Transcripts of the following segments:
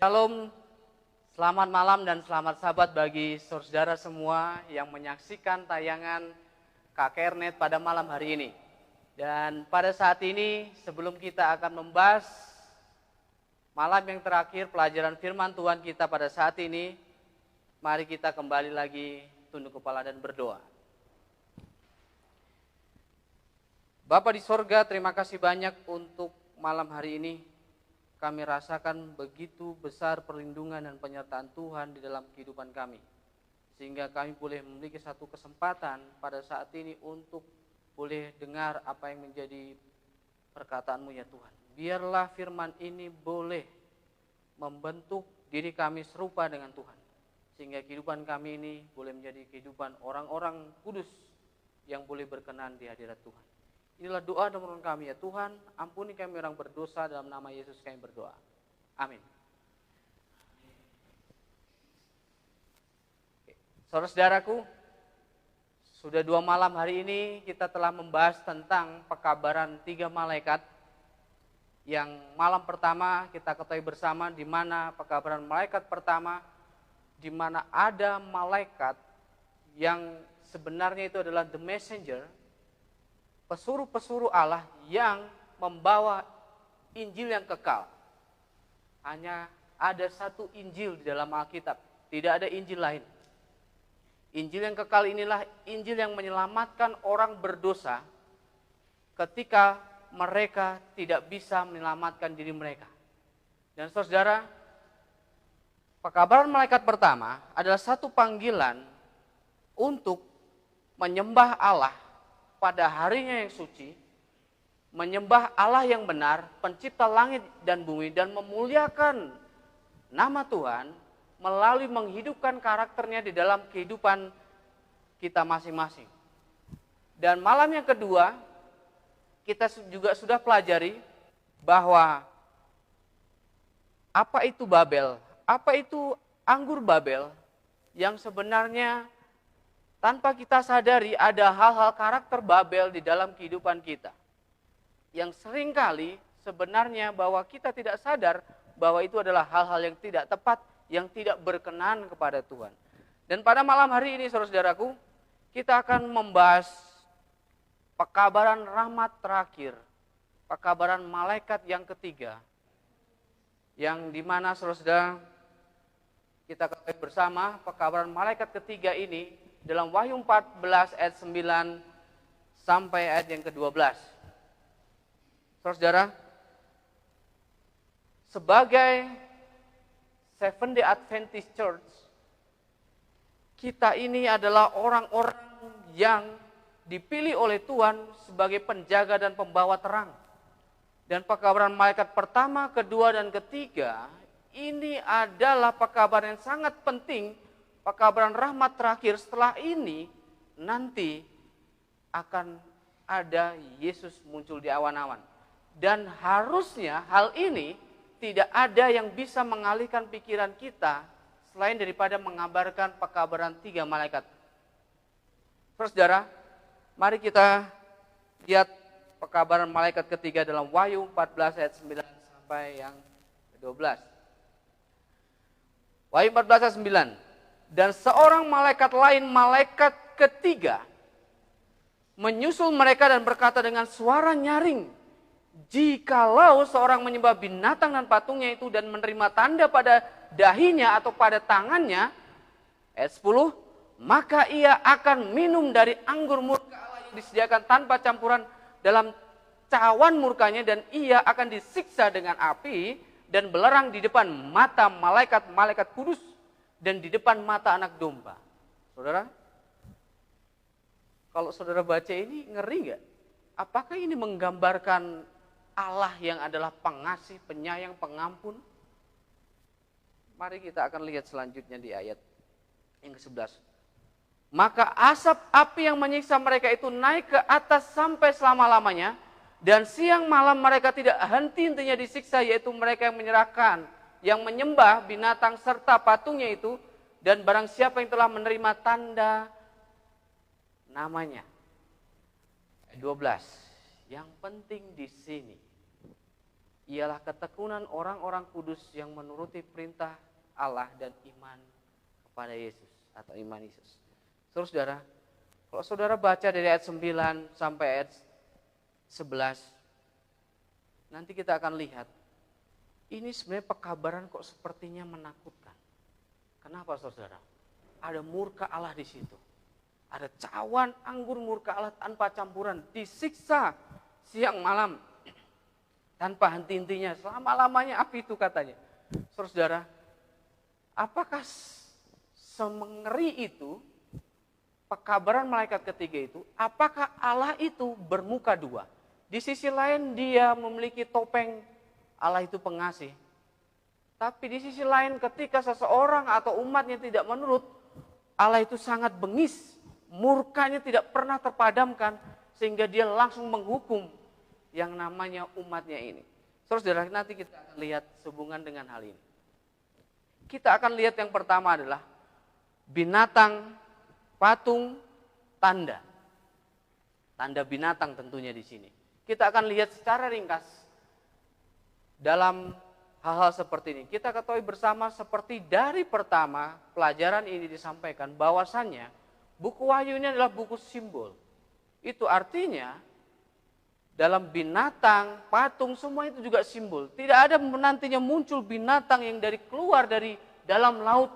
Shalom, selamat malam dan selamat sahabat bagi saudara semua yang menyaksikan tayangan KKR.net pada malam hari ini. Dan pada saat ini sebelum kita akan membahas malam yang terakhir pelajaran firman Tuhan kita pada saat ini, mari kita kembali lagi tunduk kepala dan berdoa. Bapa di sorga, terima kasih banyak untuk malam hari ini. Kami rasakan begitu besar perlindungan dan penyertaan Tuhan di dalam kehidupan kami. Sehingga kami boleh memiliki satu kesempatan pada saat ini untuk boleh dengar apa yang menjadi perkataan-Mu ya Tuhan. Biarlah firman ini boleh membentuk diri kami serupa dengan Tuhan. Sehingga kehidupan kami ini boleh menjadi kehidupan orang-orang kudus yang boleh berkenan di hadirat Tuhan. Inilah doa dan permohonan kami ya Tuhan, ampuni kami orang berdosa, dalam nama Yesus kami berdoa. Amin. Saudara-saudaraku, sudah 2 malam hari ini kita telah membahas tentang pekabaran 3 malaikat. Yang malam pertama kita ketahui bersama di mana pekabaran malaikat pertama, di mana ada malaikat yang sebenarnya itu adalah the messenger, pesuruh-pesuruh Allah yang membawa Injil yang kekal. Hanya ada satu Injil di dalam Alkitab, tidak ada Injil lain. Injil yang kekal inilah Injil yang menyelamatkan orang berdosa ketika mereka tidak bisa menyelamatkan diri mereka. Dan saudara, pekabaran malaikat pertama adalah satu panggilan untuk menyembah Allah pada harinya yang suci, menyembah Allah yang benar, pencipta langit dan bumi, dan memuliakan nama Tuhan melalui menghidupkan karakternya di dalam kehidupan kita masing-masing. Dan malam yang kedua, kita juga sudah pelajari bahwa apa itu Babel, apa itu anggur Babel, yang sebenarnya tanpa kita sadari ada hal-hal karakter Babel di dalam kehidupan kita. Yang seringkali sebenarnya bahwa kita tidak sadar bahwa itu adalah hal-hal yang tidak tepat, yang tidak berkenan kepada Tuhan. Dan pada malam hari ini saudara-saudaraku, kita akan membahas pekabaran rahmat terakhir, pekabaran malaikat yang ketiga, yang dimana saudara-saudara kita ketahui bersama pekabaran malaikat ketiga ini dalam Wahyu 14 ayat 9 sampai ayat yang ke-12. Saudara, sebagai Seventh-day Adventist Church, kita ini adalah orang-orang yang dipilih oleh Tuhan sebagai penjaga dan pembawa terang. Dan pekabaran malaikat pertama, kedua, dan ketiga, ini adalah pekabaran yang sangat penting. Pekabaran rahmat terakhir setelah ini nanti akan ada Yesus muncul di awan-awan. Dan harusnya hal ini tidak ada yang bisa mengalihkan pikiran kita selain daripada mengabarkan pekabaran 3 malaikat. Saudara, mari kita lihat pekabaran malaikat ketiga dalam Wahyu 14 ayat 9 sampai yang ke-12. Wahyu 14 ayat 9. Dan seorang malaikat lain, malaikat ketiga, menyusul mereka dan berkata dengan suara nyaring, jikalau seorang menyembah binatang dan patungnya itu dan menerima tanda pada dahinya atau pada tangannya, ayat 10, maka ia akan minum dari anggur murka Allah yang disediakan tanpa campuran dalam cawan murkanya, dan ia akan disiksa dengan api dan belerang di depan mata malaikat-malaikat kudus dan di depan mata anak domba. Saudara, kalau saudara baca ini ngeri nggak? Apakah ini menggambarkan Allah yang adalah pengasih, penyayang, pengampun? Mari kita akan lihat selanjutnya di ayat yang ke-11. Maka asap api yang menyiksa mereka itu naik ke atas sampai selama-lamanya, dan siang malam mereka tidak henti-hentinya disiksa, yaitu mereka yang menyerahkan, yang menyembah binatang serta patungnya itu, dan barang siapa yang telah menerima tanda namanya. 12. Yang penting di sini, ialah ketekunan orang-orang kudus yang menuruti perintah Allah dan iman kepada Yesus atau iman Yesus. Saudara, kalau saudara baca dari ayat 9 sampai ayat 11, nanti kita akan lihat, ini sebenarnya pekabaran kok sepertinya menakutkan. Kenapa saudara? Ada murka Allah di situ. Ada cawan anggur murka Allah tanpa campuran, disiksa siang malam tanpa henti-hentinya, selama-lamanya api itu katanya. Saudara, apakah semengeri itu pekabaran malaikat ketiga itu? Apakah Allah itu bermuka dua? Di sisi lain dia memiliki topeng Allah itu pengasih. Tapi di sisi lain ketika seseorang atau umatnya tidak menurut, Allah itu sangat bengis. Murkanya tidak pernah terpadamkan sehingga dia langsung menghukum yang namanya umatnya ini. Saudara, nanti kita akan lihat sehubungan dengan hal ini. Kita akan lihat yang pertama adalah binatang, patung, tanda. Tanda binatang tentunya di sini. Kita akan lihat secara ringkas dalam hal-hal seperti ini. Kita ketahui bersama seperti dari pertama pelajaran ini disampaikan bahwasannya buku Wahyu ini adalah buku simbol. Itu artinya dalam binatang, patung, semua itu juga simbol. Tidak ada nantinya muncul binatang yang keluar dari dalam laut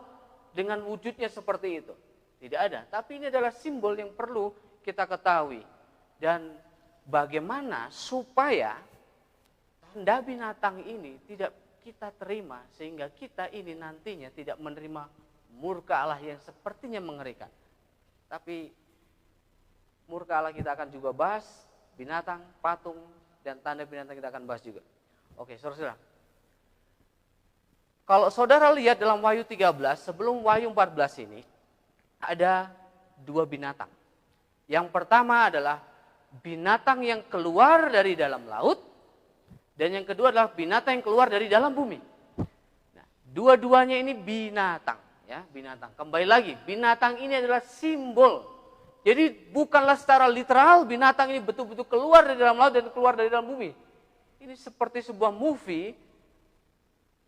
dengan wujudnya seperti itu. Tidak ada. Tapi ini adalah simbol yang perlu kita ketahui. Dan bagaimana supaya tanda binatang ini tidak kita terima sehingga kita ini nantinya tidak menerima murka Allah yang sepertinya mengerikan. Tapi murka Allah kita akan juga bahas, binatang, patung, dan tanda binatang kita akan bahas juga. Oke, saudara. Kalau saudara lihat dalam Wahyu 13, sebelum Wahyu 14 ini, ada dua binatang. Yang pertama adalah binatang yang keluar dari dalam laut, dan yang kedua adalah binatang yang keluar dari dalam bumi. Nah, dua-duanya ini binatang. Ya, binatang. Kembali lagi, binatang ini adalah simbol. Jadi bukanlah secara literal binatang ini betul-betul keluar dari dalam laut dan keluar dari dalam bumi. Ini seperti sebuah movie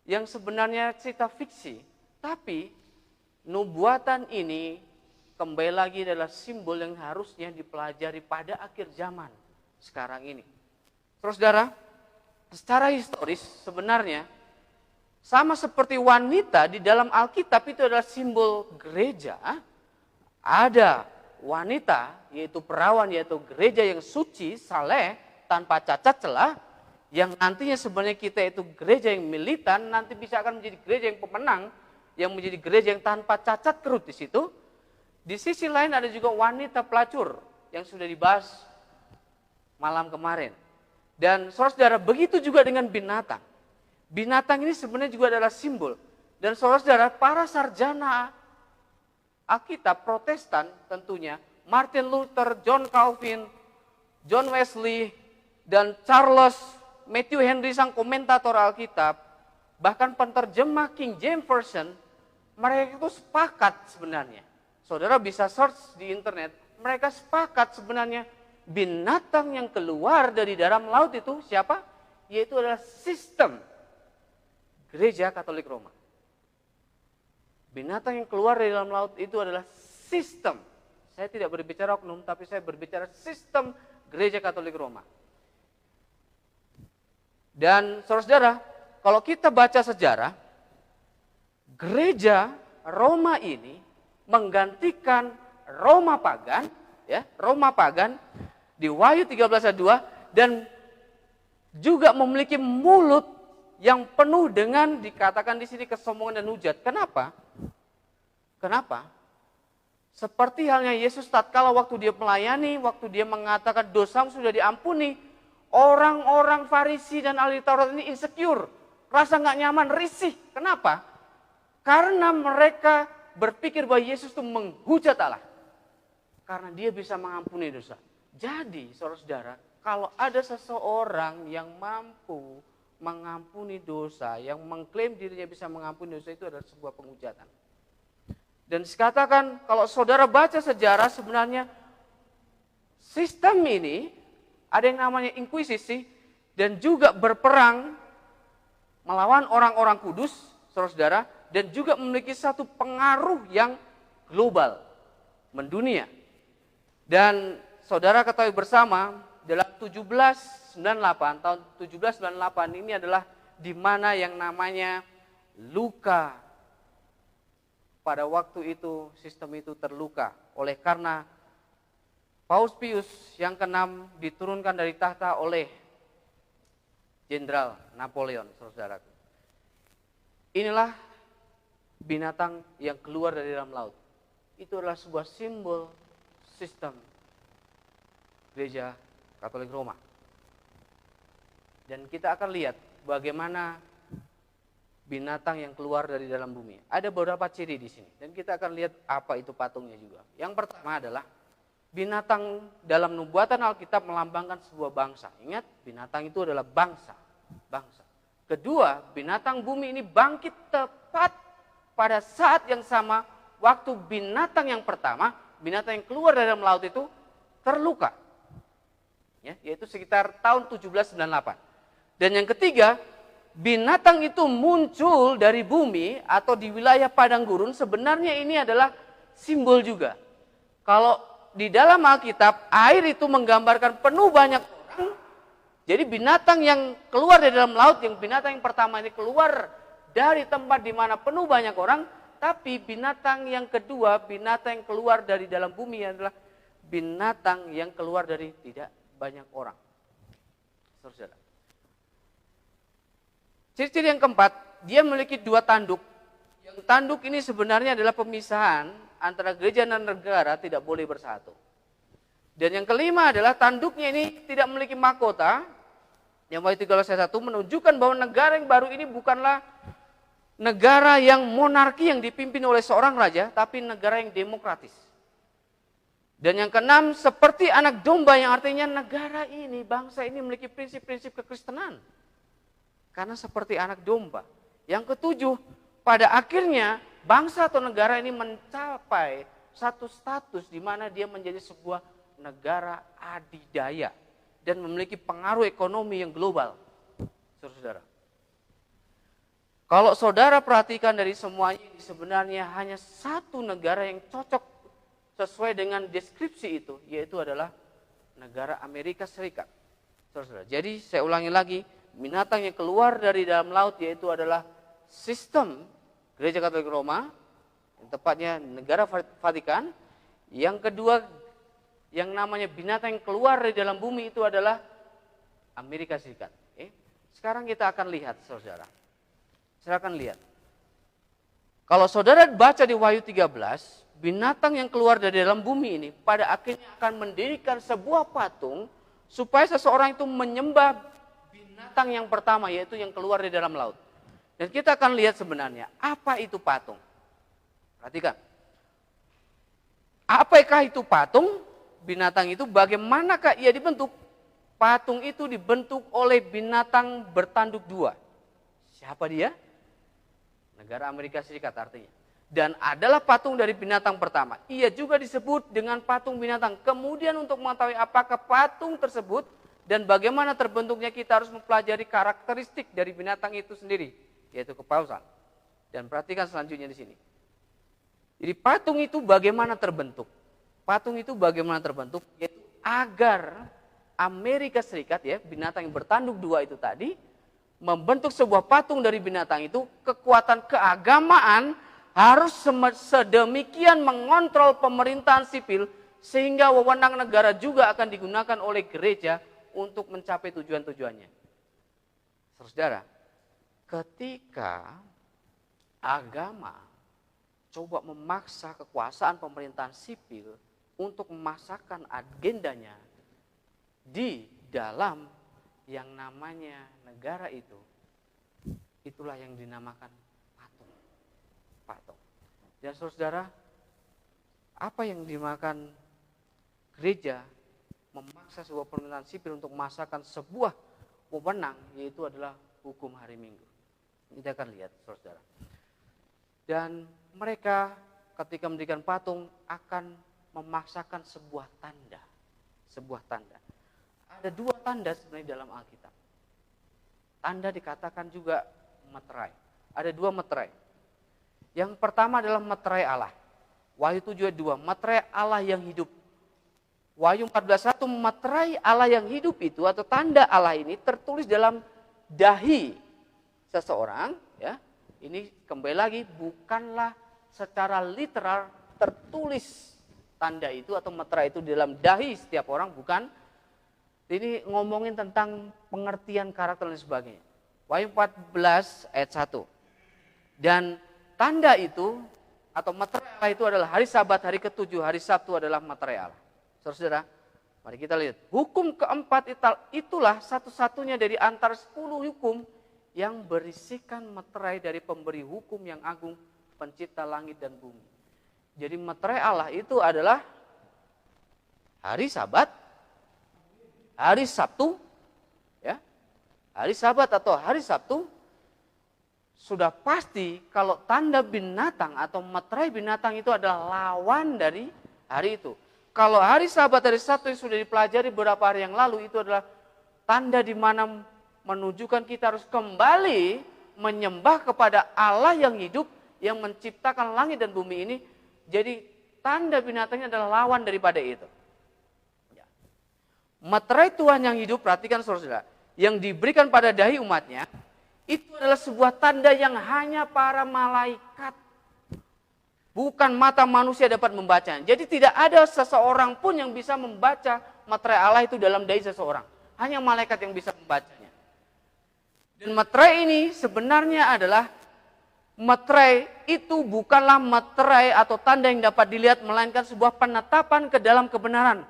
yang sebenarnya cerita fiksi. Tapi nubuatan ini kembali lagi adalah simbol yang harusnya dipelajari pada akhir zaman sekarang ini. Saudara, secara historis sebenarnya sama seperti wanita di dalam Alkitab itu adalah simbol gereja. Ada wanita yaitu perawan, yaitu gereja yang suci, saleh, tanpa cacat celah. Yang nantinya sebenarnya kita itu gereja yang militan, nanti bisa akan menjadi gereja yang pemenang, yang menjadi gereja yang tanpa cacat kerut di situ. Di sisi lain ada juga wanita pelacur yang sudah dibahas malam kemarin. Dan saudara, begitu juga dengan binatang. Binatang ini sebenarnya juga adalah simbol. Dan saudara-saudara, para sarjana Alkitab Protestan tentunya, Martin Luther, John Calvin, John Wesley, dan Charles Matthew Henry sang komentator Alkitab, bahkan penerjemah King James Version, mereka itu sepakat sebenarnya. Saudara bisa search di internet, mereka sepakat sebenarnya binatang yang keluar dari dalam laut itu siapa? Yaitu adalah sistem Gereja Katolik Roma. Binatang yang keluar dari dalam laut itu adalah sistem. Saya tidak berbicara oknum, tapi saya berbicara sistem Gereja Katolik Roma. Dan saudara-saudara, kalau kita baca sejarah, Gereja Roma ini menggantikan Roma pagan, ya, Roma pagan di Wahyu 13 ayat 2, dan juga memiliki mulut yang penuh dengan dikatakan di sini kesombongan dan hujat. Kenapa? Kenapa? Seperti halnya Yesus tatkala waktu dia melayani, waktu dia mengatakan dosamu sudah diampuni, orang-orang Farisi dan ahli Taurat ini insecure, rasa nggak nyaman, risih. Kenapa? Karena mereka berpikir bahwa Yesus itu menghujat Allah. Karena dia bisa mengampuni dosa. Jadi saudara-saudara, kalau ada seseorang yang mampu mengampuni dosa, yang mengklaim dirinya bisa mengampuni dosa, itu adalah sebuah penghujatan. Dan dikatakan kalau saudara baca sejarah sebenarnya sistem ini ada yang namanya inkuisisi dan juga berperang melawan orang-orang kudus, saudara-saudara, dan juga memiliki satu pengaruh yang global, mendunia. Dan saudara ketahui bersama, dalam 1798, tahun 1798 ini adalah di mana yang namanya luka. Pada waktu itu sistem itu terluka oleh karena Paus Pius yang ke-6 diturunkan dari tahta oleh Jenderal Napoleon, saudara. Inilah binatang yang keluar dari dalam laut. Itu adalah sebuah simbol sistem Gereja Katolik Roma. Dan kita akan lihat bagaimana binatang yang keluar dari dalam bumi. Ada beberapa ciri di sini dan kita akan lihat apa itu patungnya juga. Yang pertama adalah binatang dalam nubuatan Alkitab melambangkan sebuah bangsa. Ingat, binatang itu adalah bangsa. Kedua, binatang bumi ini bangkit tepat pada saat yang sama waktu binatang yang pertama, binatang yang keluar dari dalam laut itu terluka. Ya, yaitu sekitar tahun 1798. Dan yang ketiga, binatang itu muncul dari bumi atau di wilayah padang gurun. Sebenarnya ini adalah simbol juga. Kalau di dalam Alkitab, air itu menggambarkan penuh banyak orang. Jadi binatang yang keluar dari dalam laut, yang binatang yang pertama ini keluar dari tempat di mana penuh banyak orang. Tapi binatang yang kedua, binatang yang keluar dari dalam bumi adalah binatang yang keluar dari tidak banyak orang. Saudara. Ciri-ciri yang keempat, dia memiliki dua tanduk. Yang tanduk ini sebenarnya adalah pemisahan antara gereja dan negara tidak boleh bersatu. Dan yang kelima adalah tanduknya ini tidak memiliki mahkota. Yang Wahyu 13:1 menunjukkan bahwa negara yang baru ini bukanlah negara yang monarki yang dipimpin oleh seorang raja, tapi negara yang demokratis. Dan yang keenam, seperti anak domba yang artinya negara ini, bangsa ini memiliki prinsip-prinsip kekristenan. Karena seperti anak domba. Yang ketujuh, pada akhirnya bangsa atau negara ini mencapai satu status di mana dia menjadi sebuah negara adidaya dan memiliki pengaruh ekonomi yang global. Saudara. Kalau saudara perhatikan dari semuanya ini sebenarnya hanya satu negara yang cocok sesuai dengan deskripsi itu, yaitu adalah negara Amerika Serikat. Saudara. Jadi saya ulangi lagi, binatang yang keluar dari dalam laut yaitu adalah sistem Gereja Katolik Roma, yang tepatnya negara Vatikan. Yang kedua, yang namanya binatang yang keluar dari dalam bumi itu adalah Amerika Serikat. Sekarang kita akan lihat, saudara. Saya akan lihat. Kalau saudara baca di Wahyu 13, binatang yang keluar dari dalam bumi ini pada akhirnya akan mendirikan sebuah patung supaya seseorang itu menyembah binatang yang pertama, yaitu yang keluar dari dalam laut. Dan kita akan lihat sebenarnya apa itu patung. Perhatikan. Apakah itu patung? Binatang itu bagaimanakah ia dibentuk? Patung itu dibentuk oleh binatang bertanduk dua. Siapa dia? Negara Amerika Serikat artinya. Dan adalah patung dari binatang pertama. Ia juga disebut dengan patung binatang. Kemudian untuk mengetahui apakah patung tersebut dan bagaimana terbentuknya, kita harus mempelajari karakteristik dari binatang itu sendiri, yaitu kepausan. Dan perhatikan selanjutnya di sini. Jadi patung itu bagaimana terbentuk? Patung itu bagaimana terbentuk? Yaitu agar Amerika Serikat, ya, binatang yang bertanduk dua itu tadi, membentuk sebuah patung dari binatang itu, kekuatan keagamaan harus sedemikian mengontrol pemerintahan sipil, sehingga wewenang negara juga akan digunakan oleh gereja untuk mencapai tujuan-tujuannya. Saudara, ketika agama coba memaksa kekuasaan pemerintahan sipil untuk memasakkan agendanya di dalam yang namanya negara itu, itulah yang dinamakan patung. Dan saudara, apa yang dimakan gereja memaksa sebuah pemerintahan sipil untuk memasakkan sebuah wewenang, yaitu adalah hukum hari Minggu. Kita akan lihat, saudara. Dan mereka ketika mendirikan patung akan memaksakan sebuah tanda. Sebuah tanda. Ada dua tanda sebenarnya dalam Alkitab. Tanda dikatakan juga meterai. Ada dua meterai. Yang pertama adalah meterai Allah. Wahyu 7:2, meterai Allah yang hidup. Wahyu 14:1, meterai Allah yang hidup itu atau tanda Allah ini tertulis dalam dahi seseorang. Ya, ini kembali lagi bukanlah secara literal tertulis tanda itu atau meterai itu dalam dahi setiap orang, bukan. Ini ngomongin tentang pengertian karakter dan sebagainya. Wahyu 14 ayat 1. Dan tanda itu atau meterai Allah itu adalah hari Sabat, hari ke-7, hari Sabtu adalah meterai Allah. Saudara, mari kita lihat. Hukum keempat itulah satu-satunya dari antara 10 hukum yang berisikan meterai dari pemberi hukum yang agung, pencipta langit dan bumi. Jadi meterai Allah itu adalah hari Sabat, hari Sabtu, ya, hari Sabat atau hari Sabtu. Sudah pasti kalau tanda binatang atau meterai binatang itu adalah lawan dari hari itu. Kalau hari Sabat, hari Sabtu yang sudah dipelajari beberapa hari yang lalu itu adalah tanda di mana menunjukkan kita harus kembali menyembah kepada Allah yang hidup, yang menciptakan langit dan bumi ini. Jadi tanda binatangnya adalah lawan daripada itu. Meterai Tuhan yang hidup, perhatikan saudara, yang diberikan pada dahi umatnya, itu adalah sebuah tanda yang hanya para malaikat, bukan mata manusia dapat membacanya. Jadi tidak ada seseorang pun yang bisa membaca meterai Allah itu dalam dahi seseorang. Hanya malaikat yang bisa membacanya. Dan meterai ini sebenarnya adalah meterai itu bukanlah meterai atau tanda yang dapat dilihat, melainkan sebuah penetapan ke dalam kebenaran.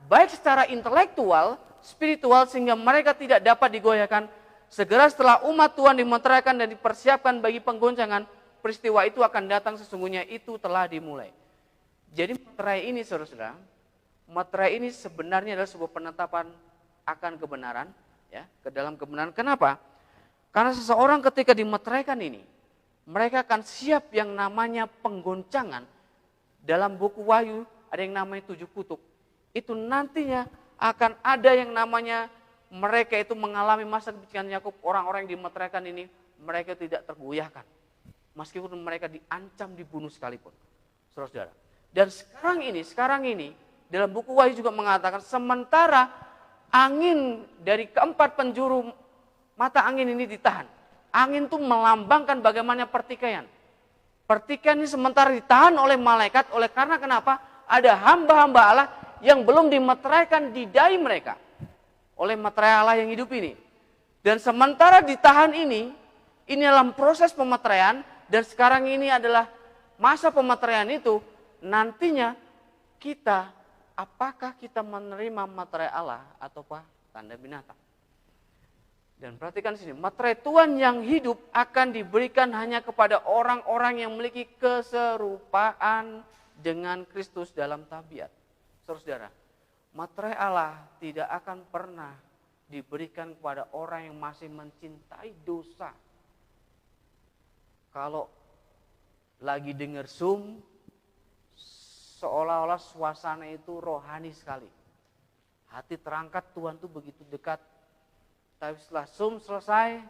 Baik secara intelektual, spiritual, sehingga mereka tidak dapat digoyahkan. Segera setelah umat Tuhan dimeteraikan dan dipersiapkan bagi penggoncangan, peristiwa itu akan datang, sesungguhnya itu telah dimulai. Jadi meterai ini saudara-saudara, meterai ini sebenarnya adalah sebuah penetapan akan kebenaran, ya, ke dalam kebenaran. Kenapa? Karena seseorang ketika dimeteraikan ini, mereka akan siap yang namanya penggoncangan. Dalam buku Wahyu ada yang namanya 7 kutub. Itu nantinya akan ada yang namanya mereka itu mengalami masa kebijakan Yakub. Orang-orang yang dimeteraikan ini mereka tidak tergoyahkan, meskipun mereka diancam dibunuh sekalipun, saudara-saudara. Dan sekarang ini dalam buku Wahyu juga mengatakan sementara angin dari keempat penjuru mata angin ini ditahan. Angin itu melambangkan bagaimana pertikaian. Pertikaian ini sementara ditahan oleh malaikat, oleh karena kenapa? Ada hamba-hamba Allah yang belum dimeteraikan di dahi mereka oleh meterai Allah yang hidup ini. Dan sementara ditahan ini dalam proses pemeteraian, dan sekarang ini adalah masa pemeteraian itu, nantinya kita, apakah kita menerima meterai Allah ataukah tanda binatang? Dan perhatikan sini, meterai Tuhan yang hidup akan diberikan hanya kepada orang-orang yang memiliki keserupaan dengan Kristus dalam tabiat. Saudara-saudara, meterai Allah tidak akan pernah diberikan kepada orang yang masih mencintai dosa. Kalau lagi dengar Zoom, seolah-olah suasana itu rohani sekali. Hati terangkat, Tuhan itu begitu dekat. Tapi setelah Zoom selesai,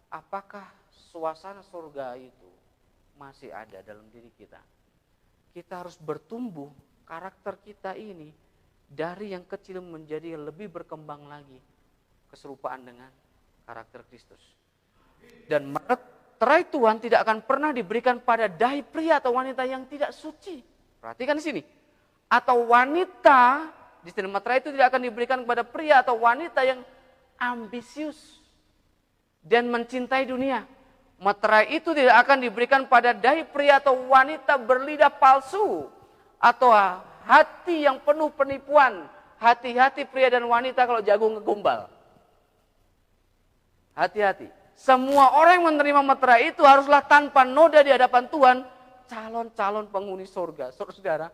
apakah suasana surga itu masih ada dalam diri kita? Kita harus bertumbuh karakter kita ini dari yang kecil menjadi lebih berkembang lagi keserupaan dengan karakter Kristus. Dan meterai Tuhan tidak akan pernah diberikan pada dahi pria atau wanita yang tidak suci. Perhatikan di sini. Atau wanita, di sini meterai itu tidak akan diberikan kepada pria atau wanita yang ambisius dan mencintai dunia. Meterai itu tidak akan diberikan pada dahi pria atau wanita berlidah palsu atau hati yang penuh penipuan. Hati-hati pria dan wanita kalau jagung ngegombal. Hati-hati. Semua orang yang menerima meterai itu haruslah tanpa noda di hadapan Tuhan, calon-calon penghuni surga. Saudara-saudara,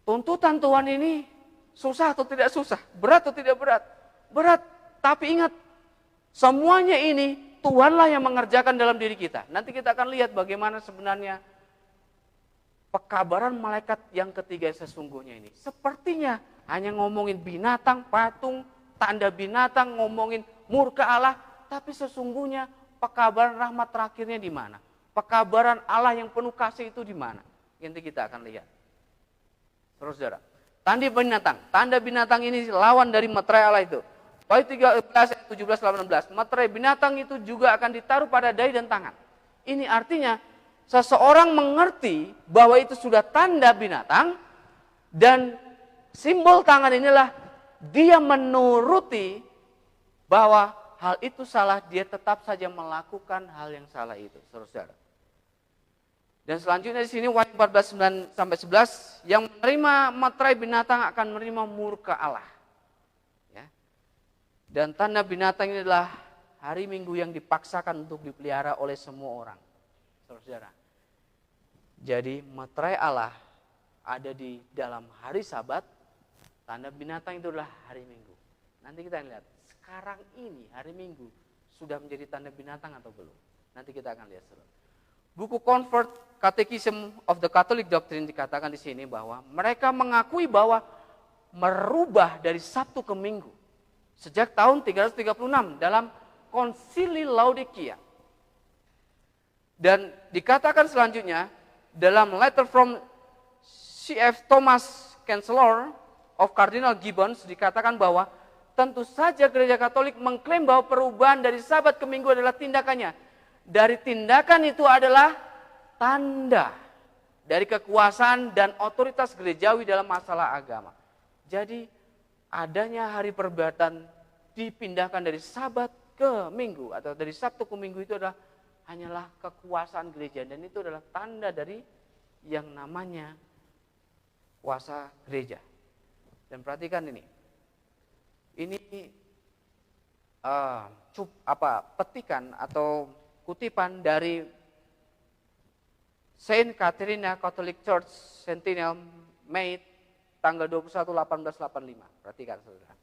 tuntutan Tuhan ini susah atau tidak susah? Berat atau tidak berat? Berat. Tapi ingat, semuanya ini Tuhanlah yang mengerjakan dalam diri kita. Nanti kita akan lihat bagaimana sebenarnya pekabaran malaikat yang ketiga sesungguhnya ini. Sepertinya hanya ngomongin binatang, patung, tanda binatang, ngomongin murka Allah. Tapi sesungguhnya pekabaran rahmat terakhirnya di mana? Pekabaran Allah yang penuh kasih itu di mana? Nanti kita akan lihat. Saudara, tanda binatang ini lawan dari meterai Allah itu. Wahyu 13 ayat 17-18, meterai binatang itu juga akan ditaruh pada dahi dan tangan. Ini artinya seseorang mengerti bahwa itu sudah tanda binatang, dan simbol tangan inilah dia menuruti bahwa hal itu salah, dia tetap saja melakukan hal yang salah itu, saudara. Dan selanjutnya di sini Wahyu 14:9-11, yang menerima meterai binatang akan menerima murka Allah. Ya. Dan tanda binatang ini adalah hari Minggu yang dipaksakan untuk dipelihara oleh semua orang, saudara. Jadi meterai Allah ada di dalam hari Sabat, tanda binatang itu adalah hari Minggu. Nanti kita lihat, sekarang ini hari Minggu sudah menjadi tanda binatang atau belum? Nanti kita akan lihat, saudara. Buku Convert Catechism of the Catholic Doctrine dikatakan di sini bahwa mereka mengakui bahwa merubah dari Sabtu ke Minggu sejak tahun 336 dalam Konsili Laodikia. Dan dikatakan selanjutnya dalam letter from C.F. Thomas Chancellor of Cardinal Gibbons dikatakan bahwa tentu saja Gereja Katolik mengklaim bahwa perubahan dari Sabat ke Minggu adalah tindakannya. Dari tindakan itu adalah tanda dari kekuasaan dan otoritas gerejawi dalam masalah agama. Jadi adanya hari perbatan dipindahkan dari Sabat ke Minggu atau dari Sabtu ke Minggu itu adalah hanyalah kekuasaan gereja, dan itu adalah tanda dari yang namanya kuasa gereja. Dan perhatikan ini petikan atau kutipan dari Saint Catherine Catholic Church Centennial May tanggal 21/1885. Perhatikan, saudara.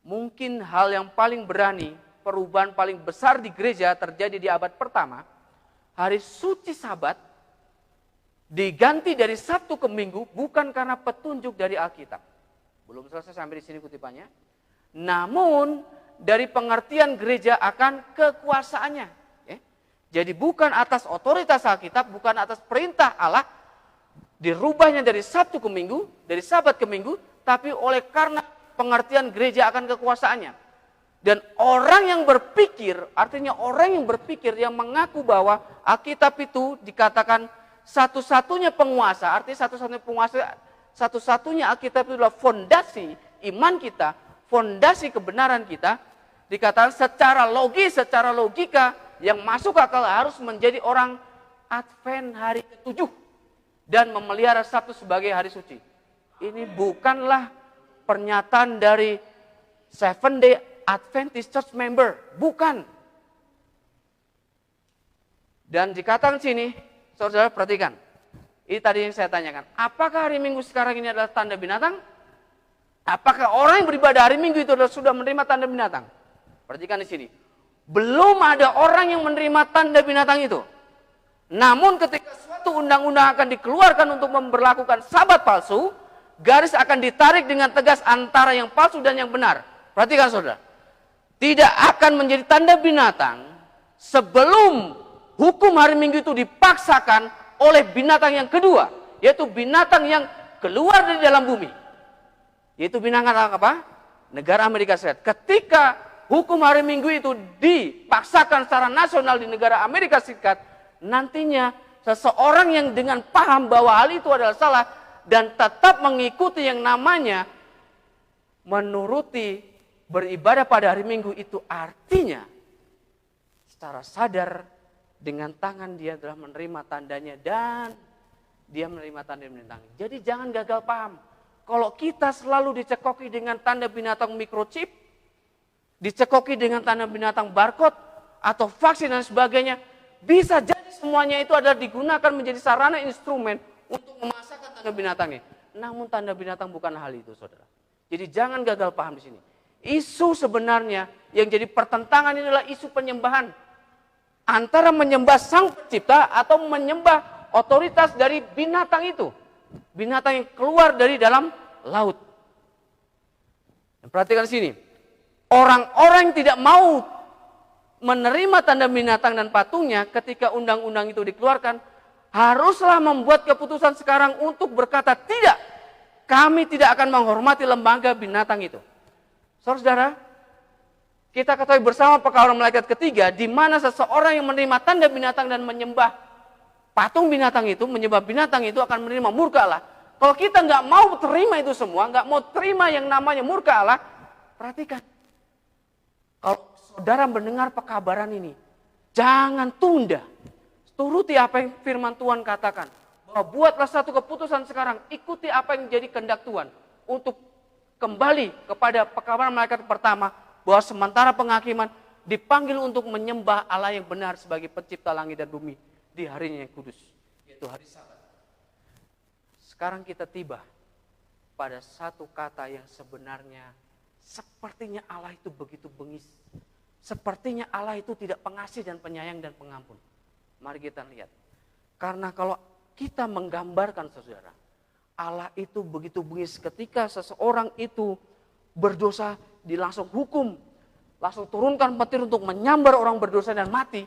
Mungkin hal yang paling berani, perubahan paling besar di gereja terjadi di abad pertama. Hari suci Sabat diganti dari Sabtu ke Minggu bukan karena petunjuk dari Alkitab. Belum selesai sampai di sini kutipannya. Namun dari pengertian gereja akan kekuasaannya. Jadi bukan atas otoritas Alkitab, bukan atas perintah Allah, dirubahnya dari Sabtu ke Minggu, dari Sabat ke Minggu, tapi oleh karena pengertian gereja akan kekuasaannya. Dan orang yang berpikir, artinya orang yang berpikir yang mengaku bahwa Alkitab itu dikatakan satu-satunya penguasa, artinya satu-satunya penguasa, satu-satunya Alkitab itu adalah fondasi iman kita, fondasi kebenaran kita, dikatakan secara logis, secara logika, yang masuk akal harus menjadi orang Advent hari ke-7 dan memelihara Sabtu sebagai hari suci. Ini bukanlah pernyataan dari Seventh Day Adventist Church member, bukan. Dan dikatakan sini, saudara perhatikan. Ini tadi yang saya tanyakan, apakah hari Minggu sekarang ini adalah tanda binatang? Apakah orang yang beribadah hari Minggu itu sudah menerima tanda binatang? Perhatikan di sini. Belum ada orang yang menerima tanda binatang itu. Namun ketika suatu undang-undang akan dikeluarkan untuk memberlakukan Sabat palsu, garis akan ditarik dengan tegas antara yang palsu dan yang benar. Perhatikan, saudara. Tidak akan menjadi tanda binatang sebelum hukum hari Minggu itu dipaksakan oleh binatang yang kedua, yaitu binatang yang keluar dari dalam bumi. Yaitu binatang apa? Negara Amerika Serikat. Ketika hukum hari Minggu itu dipaksakan secara nasional di negara Amerika Serikat, nantinya seseorang yang dengan paham bahwa hal itu adalah salah dan tetap mengikuti yang namanya menuruti beribadah pada hari Minggu itu artinya secara sadar dengan tangan dia telah menerima tandanya dan dia menerima tanda binatang. Jadi jangan gagal paham. Kalau kita selalu dicekoki dengan tanda binatang microchip, dicekoki dengan tanda binatang barcode atau vaksin dan sebagainya, bisa jadi semuanya itu adalah digunakan menjadi sarana instrumen untuk memasakkan tanda binatangnya. Namun tanda binatang bukan hal itu, saudara. Jadi jangan gagal paham di sini. Isu sebenarnya yang jadi pertentangan ini adalah isu penyembahan. Antara menyembah sang pencipta atau menyembah otoritas dari binatang itu. Binatang yang keluar dari dalam laut. Dan perhatikan di sini. Orang-orang yang tidak mau menerima tanda binatang dan patungnya ketika undang-undang itu dikeluarkan, haruslah membuat keputusan sekarang untuk berkata, tidak, kami tidak akan menghormati lembaga binatang itu. Saudara, kita ketahui bersama perkawinan malaikat ketiga, di mana seseorang yang menerima tanda binatang dan menyembah patung binatang itu, menyembah binatang itu akan menerima murka Allah. Kalau kita nggak mau terima itu semua, nggak mau terima yang namanya murka Allah, perhatikan. Kalau saudara mendengar pekabaran ini, jangan tunda. Turuti apa yang firman Tuhan katakan. Bahwa buatlah satu keputusan sekarang, ikuti apa yang menjadi kehendak Tuhan. Untuk kembali kepada pekabaran malaikat pertama, bahwa sementara penghakiman dipanggil untuk menyembah Allah yang benar sebagai pencipta langit dan bumi di harinya yang kudus, yaitu hari Sabat. Sekarang kita tiba pada satu kata yang sebenarnya sepertinya Allah itu begitu bengis. Sepertinya Allah itu tidak pengasih dan penyayang dan pengampun. Mari kita lihat. Karena kalau kita menggambarkan saudara, Allah itu begitu bengis ketika seseorang itu berdosa, langsung hukum, langsung turunkan petir untuk menyambar orang berdosa dan mati.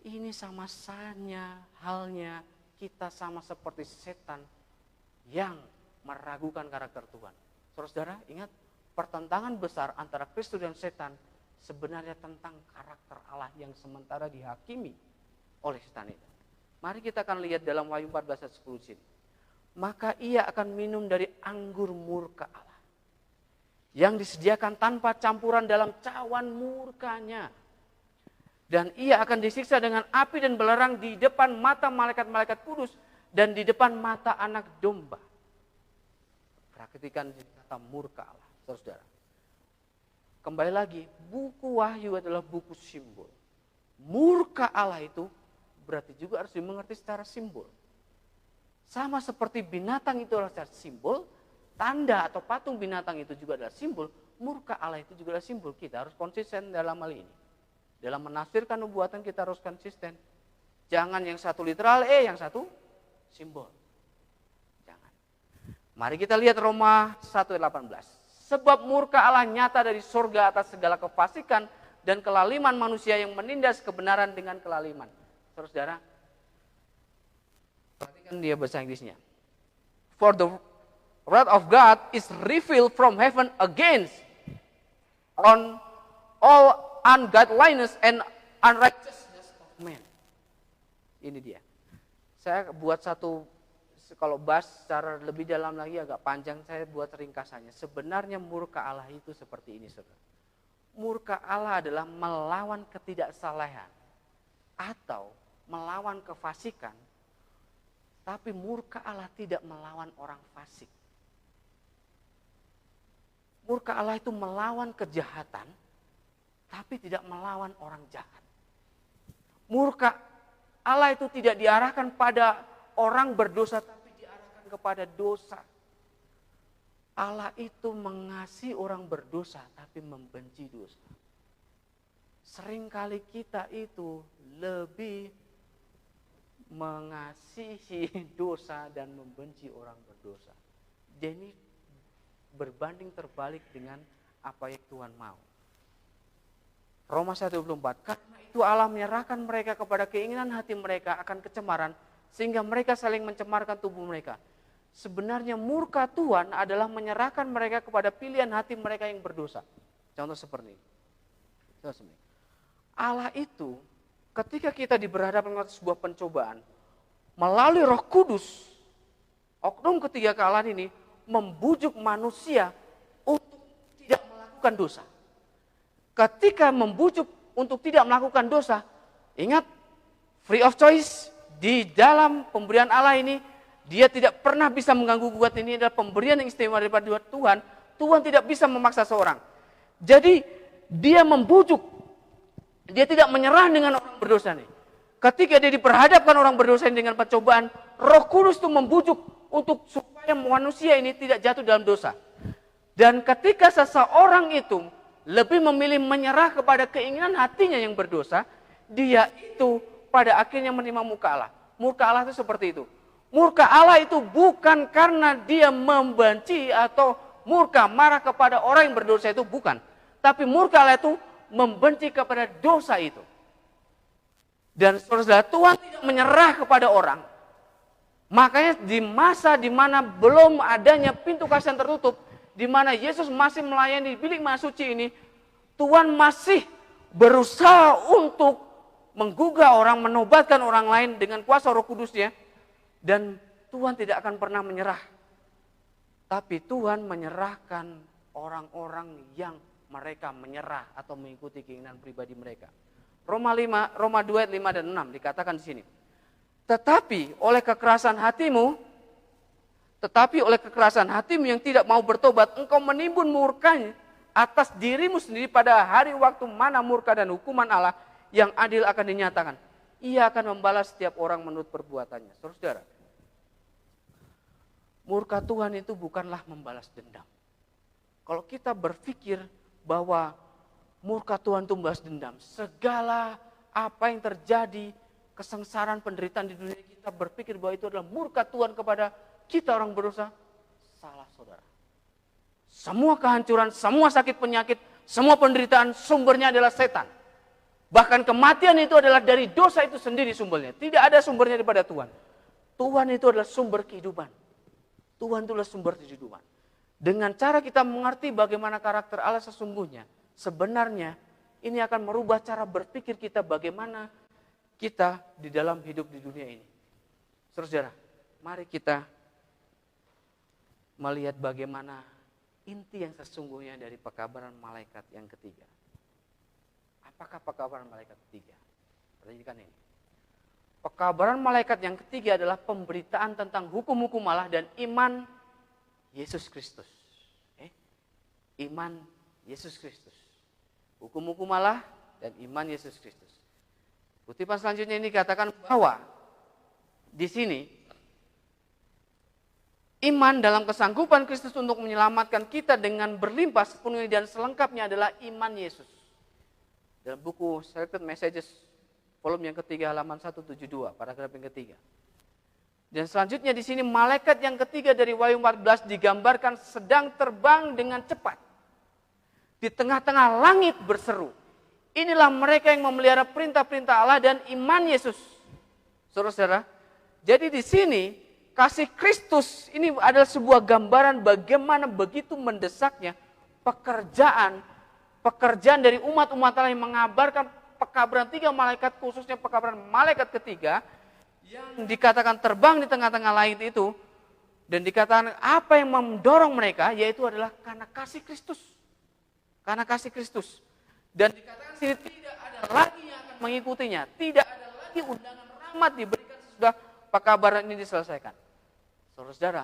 Ini sama saja halnya kita sama seperti setan yang meragukan karakter Tuhan. Saudara, ingat pertentangan besar antara Kristus dan setan sebenarnya tentang karakter Allah yang sementara dihakimi oleh setan itu. Mari kita akan lihat dalam Wahyu 14 ayat 10 sini. Maka ia akan minum dari anggur murka Allah, yang disediakan tanpa campuran dalam cawan murkanya. Dan ia akan disiksa dengan api dan belerang di depan mata malaikat-malaikat kudus dan di depan mata anak domba. Perhatikan kata murka Allah, saudara. Kembali lagi, buku Wahyu adalah buku simbol. Murka Allah itu berarti juga harus dimengerti secara simbol. Sama seperti binatang itu adalah secara simbol, tanda atau patung binatang itu juga adalah simbol, murka Allah itu juga adalah simbol. Kita harus konsisten dalam hal ini. Dalam menafsirkan nubuatan kita harus konsisten. Jangan yang satu literal, yang satu simbol. Jangan. Mari kita lihat Roma 1 ayat 18. Sebab murka Allah nyata dari surga atas segala kefasikan dan kelaliman manusia yang menindas kebenaran dengan kelaliman. Saudara, perhatikan dia bahasa Inggrisnya. For the wrath of God is revealed from heaven against on all ungodliness and unrighteousness of men. Ini dia. Saya buat satu, kalau bahas secara lebih dalam lagi agak panjang, saya buat ringkasannya. Sebenarnya murka Allah itu seperti ini, saudara. Murka Allah adalah melawan ketidaksalehan atau melawan kefasikan, tapi murka Allah tidak melawan orang fasik. Murka Allah itu melawan kejahatan, tapi tidak melawan orang jahat. Murka Allah itu tidak diarahkan pada orang berdosa, tapi diarahkan kepada dosa. Allah itu mengasihi orang berdosa, tapi membenci dosa. Seringkali kita itu lebih mengasihi dosa dan membenci orang berdosa. Jadi berbanding terbalik dengan apa yang Tuhan mau. Roma 1:24, karena itu Allah menyerahkan mereka kepada keinginan hati mereka akan kecemaran, sehingga mereka saling mencemarkan tubuh mereka. Sebenarnya murka Tuhan adalah menyerahkan mereka kepada pilihan hati mereka yang berdosa. Contoh seperti ini. Allah itu ketika kita berhadapan dengan sebuah pencobaan, melalui Roh Kudus, oknum ketiga kealahan ini membujuk manusia untuk tidak melakukan dosa. Ketika membujuk untuk tidak melakukan dosa, ingat, free of choice di dalam pemberian Allah ini, dia tidak pernah bisa mengganggu gugat. Ini adalah pemberian yang istimewa daripada Tuhan. Tuhan tidak bisa memaksa seorang. Jadi dia membujuk, dia tidak menyerah dengan orang berdosa ini. Ketika dia diperhadapkan orang berdosa ini dengan pencobaan, Roh Kudus itu membujuk untuk supaya manusia ini tidak jatuh dalam dosa. Dan ketika seseorang itu lebih memilih menyerah kepada keinginan hatinya yang berdosa, dia itu pada akhirnya menerima murka Allah. Murka Allah itu seperti itu. Murka Allah itu bukan karena dia membenci atau murka marah kepada orang yang berdosa, itu bukan. Tapi murka Allah itu membenci kepada dosa itu. Dan saudara, Tuhan tidak menyerah kepada orang. Makanya di masa di mana belum adanya pintu kasih yang tertutup, di mana Yesus masih melayani bilik maha suci ini, Tuhan masih berusaha untuk menggugah orang, menobatkan orang lain dengan kuasa Roh Kudus-Nya. Dan Tuhan tidak akan pernah menyerah. Tapi Tuhan menyerahkan orang-orang yang mereka menyerah atau mengikuti keinginan pribadi mereka. Roma 2 ayat 5 dan 6 dikatakan di sini. Tetapi oleh kekerasan hatimu yang tidak mau bertobat, engkau menimbun murkanya atas dirimu sendiri pada hari waktu mana murka dan hukuman Allah yang adil akan dinyatakan. Ia akan membalas setiap orang menurut perbuatannya. Saudara, murka Tuhan itu bukanlah membalas dendam. Kalau kita berpikir bahwa murka Tuhan itu membalas dendam, segala apa yang terjadi, kesengsaraan, penderitaan di dunia, kita berpikir bahwa itu adalah murka Tuhan kepada kita orang berdosa. Salah, saudara. Semua kehancuran, semua sakit penyakit, semua penderitaan sumbernya adalah setan. Bahkan kematian itu adalah dari dosa itu sendiri sumbernya. Tidak ada sumbernya daripada Tuhan. Tuhan itu adalah sumber kehidupan. Tuhan itu adalah sumber kehidupan. Dengan cara kita mengerti bagaimana karakter Allah sesungguhnya, sebenarnya ini akan merubah cara berpikir kita bagaimana kita di dalam hidup di dunia ini. Saudara, mari kita melihat bagaimana inti yang sesungguhnya dari pekabaran malaikat yang ketiga. Apakah pekabaran malaikat ketiga? Perhatikan ini. Pekabaran malaikat yang ketiga adalah pemberitaan tentang hukum-hukum Allah dan iman Yesus Kristus. Iman Yesus Kristus. Hukum-hukum Allah dan iman Yesus Kristus. Kutipan selanjutnya ini katakan bahwa di sini iman dalam kesanggupan Kristus untuk menyelamatkan kita dengan berlimpah sepenuhnya dan selengkapnya adalah iman Yesus. Dalam buku Selected Messages volume yang ketiga halaman 172 paragraf yang ketiga. Dan selanjutnya di sini malaikat yang ketiga dari Wahyu 14 digambarkan sedang terbang dengan cepat. Di tengah-tengah langit berseru. Inilah mereka yang memelihara perintah-perintah Allah dan iman Yesus. Saudara-saudara, jadi di sini kasih Kristus ini adalah sebuah gambaran bagaimana begitu mendesaknya pekerjaan dari umat-umat Allah yang mengabarkan pekabaran tiga malaikat, khususnya pekabaran malaikat ketiga yang dikatakan terbang di tengah-tengah langit itu, dan dikatakan apa yang mendorong mereka yaitu adalah karena kasih Kristus. Karena kasih Kristus. Dan dikatakan sini tidak ada lagi yang akan mengikutinya. Tidak ada lagi undangan rahmat diberikan sesudah pekabaran ini diselesaikan. Saudara-saudara,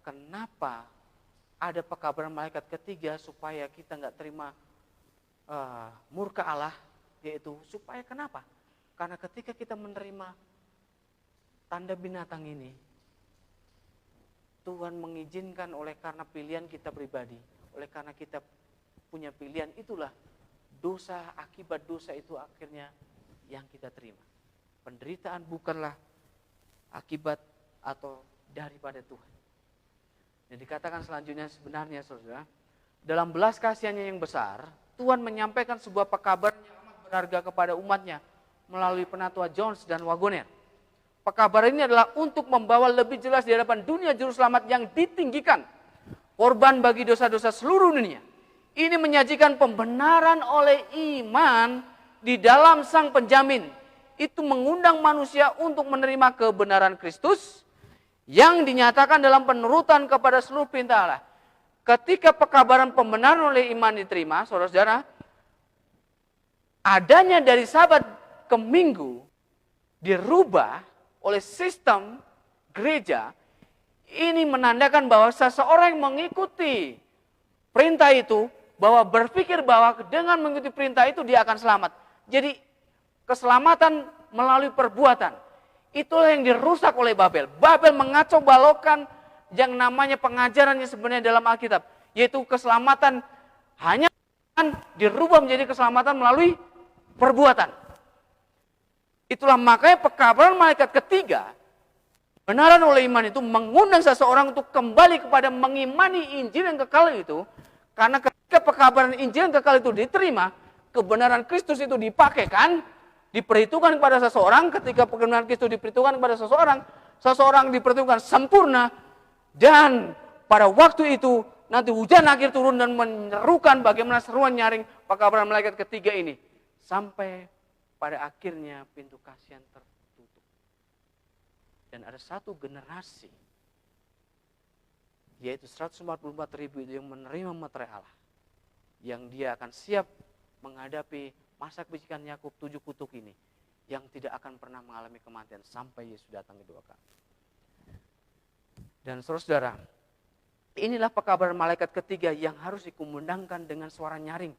kenapa ada pekabaran malaikat ketiga supaya kita nggak terima murka Allah? Yaitu supaya kenapa? Karena ketika kita menerima tanda binatang ini, Tuhan mengizinkan oleh karena pilihan kita pribadi. Oleh karena kita punya pilihan, itulah dosa, akibat dosa itu akhirnya yang kita terima. Penderitaan bukanlah akibat atau daripada Tuhan. Dan dikatakan selanjutnya sebenarnya saudara, dalam belas kasihannya yang besar, Tuhan menyampaikan sebuah pekabaran yang amat berharga kepada umatnya melalui penatua Jones dan Wagoner. Pekabaran ini adalah untuk membawa lebih jelas di hadapan dunia juru selamat yang ditinggikan, korban bagi dosa-dosa seluruh dunia. Ini menyajikan pembenaran oleh iman di dalam Sang Penjamin. Itu mengundang manusia untuk menerima kebenaran Kristus yang dinyatakan dalam penurutan kepada seluruh perintah Allah. Ketika pekabaran pembenaran oleh iman diterima, saudara-saudara, adanya dari Sabat ke Minggu dirubah oleh sistem gereja. Ini menandakan bahwa seseorang yang mengikuti perintah itu, bahwa berpikir bahwa dengan mengikuti perintah itu dia akan selamat. Jadi keselamatan melalui perbuatan. Itulah yang dirusak oleh Babel. Babel mengacau balokkan yang namanya pengajarannya sebenarnya dalam Alkitab. Yaitu keselamatan hanya dirubah menjadi keselamatan melalui perbuatan. Itulah makanya pekabaran malaikat ketiga, benaran oleh iman itu mengundang seseorang untuk kembali kepada mengimani Injil yang kekal itu. Karena ketika pekabaran Injil yang kekal itu diterima, kebenaran Kristus itu dipakai kan, diperhitungkan kepada seseorang, ketika kebenaran Kristus diperhitungkan kepada seseorang, seseorang diperhitungkan sempurna, dan pada waktu itu nanti hujan akhir turun dan menyerukan bagaimana seruan nyaring pekabaran malaikat ketiga ini. Sampai pada akhirnya pintu kasihan tertutup. Dan ada satu generasi, yaitu 144.000 itu yang menerima materai Allah. Yang dia akan siap menghadapi masa kebijikan Yakub 7 kutuk ini. Yang tidak akan pernah mengalami kematian sampai Yesus datang kedua kali. Dan saudara, inilah pekabaran malaikat ketiga yang harus dikumandangkan dengan suara nyaring.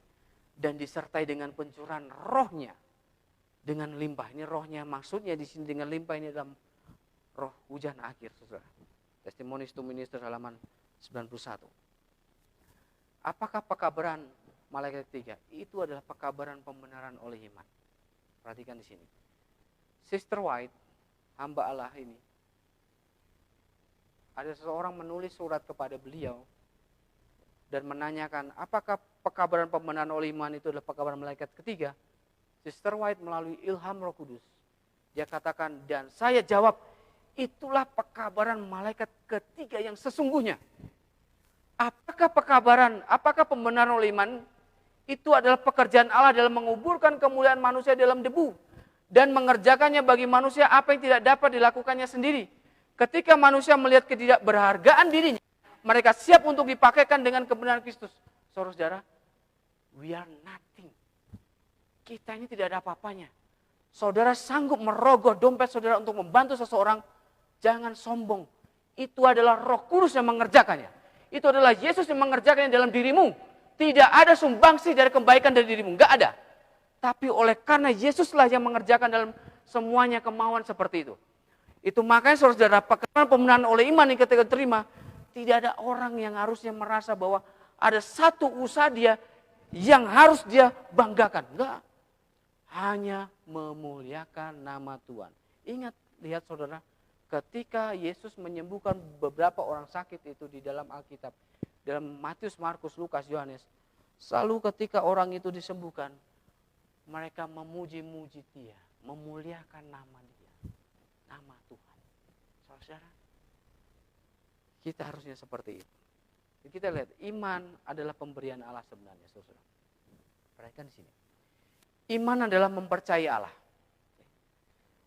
Dan disertai dengan pencurahan rohnya. Dengan limpah. Ini rohnya maksudnya di sini dengan limpah ini dalam roh hujan akhir, saudara. Testimonies to Ministers halaman 91. Apakah pekabaran malaikat ketiga? Itu adalah pekabaran pembenaran oleh iman. Perhatikan di sini. Sister White, hamba Allah ini, ada seseorang menulis surat kepada beliau dan menanyakan apakah pekabaran pembenaran oleh iman itu adalah pekabaran malaikat ketiga. Sister White melalui ilham Roh Kudus, dia katakan, dan saya jawab, itulah pekabaran malaikat ketiga yang sesungguhnya. Apakah pembenaran oleh iman itu adalah pekerjaan Allah dalam menguburkan kemuliaan manusia dalam debu dan mengerjakannya bagi manusia apa yang tidak dapat dilakukannya sendiri. Ketika manusia melihat ketidakberhargaan dirinya, mereka siap untuk dipakaikan dengan kebenaran Kristus. Saudara-saudara, we are nothing. Kita ini tidak ada apa-apanya. Saudara sanggup merogoh dompet saudara untuk membantu seseorang, jangan sombong. Itu adalah Roh Kudus yang mengerjakannya. Itu adalah Yesus yang mengerjakannya dalam dirimu. Tidak ada sumbangsi dari kebaikan dari dirimu. Enggak ada. Tapi oleh karena Yesuslah yang mengerjakan dalam semuanya kemauan seperti itu. Itu makanya saudara, pekabaran pembenaran oleh iman yang ketika terima, tidak ada orang yang harusnya merasa bahwa ada satu usaha dia yang harus dia banggakan. Enggak. Hanya memuliakan nama Tuhan. Ingat, lihat saudara, ketika Yesus menyembuhkan beberapa orang sakit itu di dalam Alkitab, dalam Matius, Markus, Lukas, Yohanes, selalu ketika orang itu disembuhkan, mereka memuji-muji dia, memuliakan nama dia, nama Tuhan. Saudara, kita harusnya seperti itu. Kita lihat, iman adalah pemberian Allah sebenarnya, saudara. Perhatikan di sini. Iman adalah mempercayai Allah.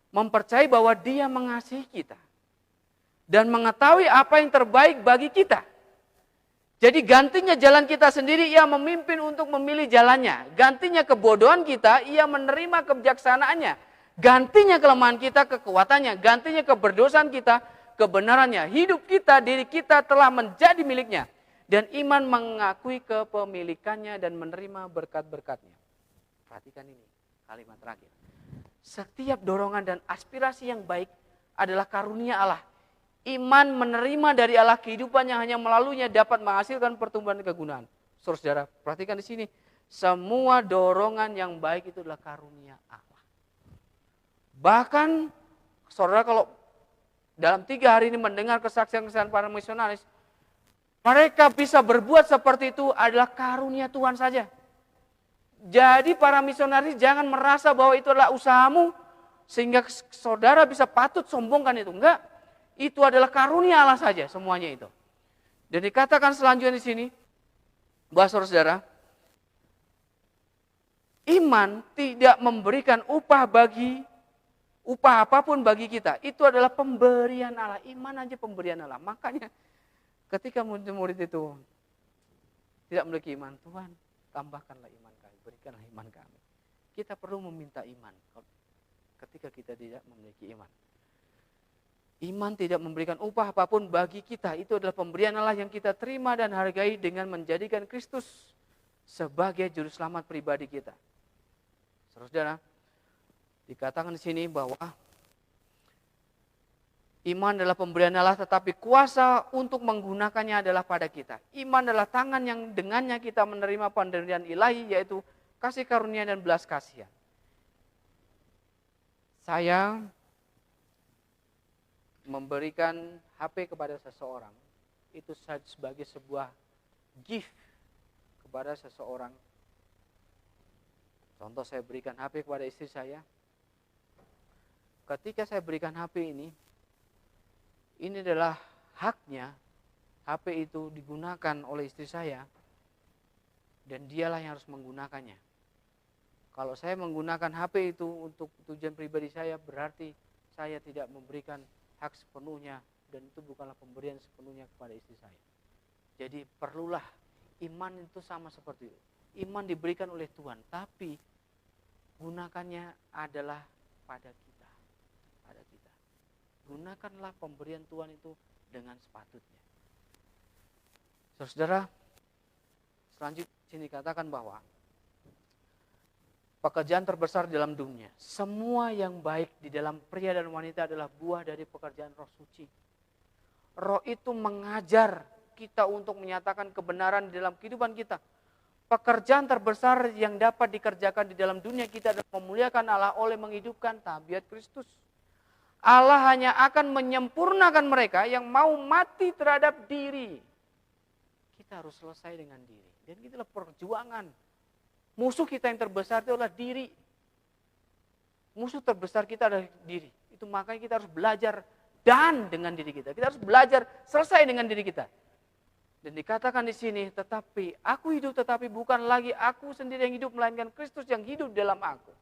Mempercayai bahwa Dia mengasihi kita. Dan mengetahui apa yang terbaik bagi kita. Jadi gantinya jalan kita sendiri, Ia memimpin untuk memilih jalannya. Gantinya kebodohan kita, Ia menerima kebijaksanaannya. Gantinya kelemahan kita, kekuatannya. Gantinya keberdosaan kita, kebenarannya. Hidup kita, diri kita telah menjadi miliknya. Dan iman mengakui kepemilikannya dan menerima berkat-berkatnya. Perhatikan ini, kalimat terakhir. Setiap dorongan dan aspirasi yang baik adalah karunia Allah. Iman menerima dari Allah kehidupan yang hanya melaluinya dapat menghasilkan pertumbuhan dan kegunaan. Saudara, perhatikan di sini. Semua dorongan yang baik itu adalah karunia Allah. Bahkan, saudara, kalau dalam 3 hari ini mendengar kesaksian-kesaksian para misionaris, mereka bisa berbuat seperti itu adalah karunia Tuhan saja. Jadi para misionaris jangan merasa bahwa itu adalah usahamu sehingga saudara bisa patut sombongkan itu. Enggak. Itu adalah karunia Allah saja semuanya itu. Dan dikatakan selanjutnya di sini bahwa saudara, iman tidak memberikan upah apapun bagi kita. Itu adalah pemberian Allah. Iman aja pemberian Allah. Makanya ketika murid-murid itu tidak memiliki iman, Tuhan tambahkanlah iman kami, berikanlah iman kami. Kita perlu meminta iman ketika kita tidak memiliki iman. Iman tidak memberikan upah apapun bagi kita. Itu adalah pemberian Allah yang kita terima dan hargai dengan menjadikan Kristus sebagai juru selamat pribadi kita. Saudara, dikatakan di sini bahwa iman adalah pemberian Allah, tetapi kuasa untuk menggunakannya adalah pada kita. Iman adalah tangan yang dengannya kita menerima penderitaan ilahi, yaitu kasih karunia dan belas kasihan. Saya memberikan HP kepada seseorang, itu sebagai sebuah gift kepada seseorang Contoh, saya berikan HP kepada istri saya. Ketika saya berikan HP ini adalah haknya. HP itu digunakan oleh istri saya dan dialah yang harus menggunakannya. Kalau saya menggunakan HP itu untuk tujuan pribadi saya, berarti saya tidak memberikan hak sepenuhnya, dan itu bukanlah pemberian sepenuhnya kepada istri saya. Jadi perlulah iman itu sama seperti itu. Iman diberikan oleh Tuhan, tapi gunakannya adalah pada kita. Pada kita. Gunakanlah pemberian Tuhan itu dengan sepatutnya. Saudara, selanjutnya sini katakan bahwa pekerjaan terbesar dalam dunia, semua yang baik di dalam pria dan wanita adalah buah dari pekerjaan Roh Suci. Roh itu mengajar kita untuk menyatakan kebenaran di dalam kehidupan kita. Pekerjaan terbesar yang dapat dikerjakan di dalam dunia kita adalah memuliakan Allah oleh menghidupkan tabiat Kristus. Allah hanya akan menyempurnakan mereka yang mau mati terhadap diri. Kita harus selesai dengan diri. Dan itulah perjuangan. Musuh kita yang terbesar itu adalah diri. Musuh terbesar kita adalah diri. Itu makanya kita harus belajar dan dengan diri kita. Kita harus belajar selesai dengan diri kita. Dan dikatakan di sini, tetapi aku hidup, tetapi bukan lagi aku sendiri yang hidup, melainkan Kristus yang hidup dalam aku.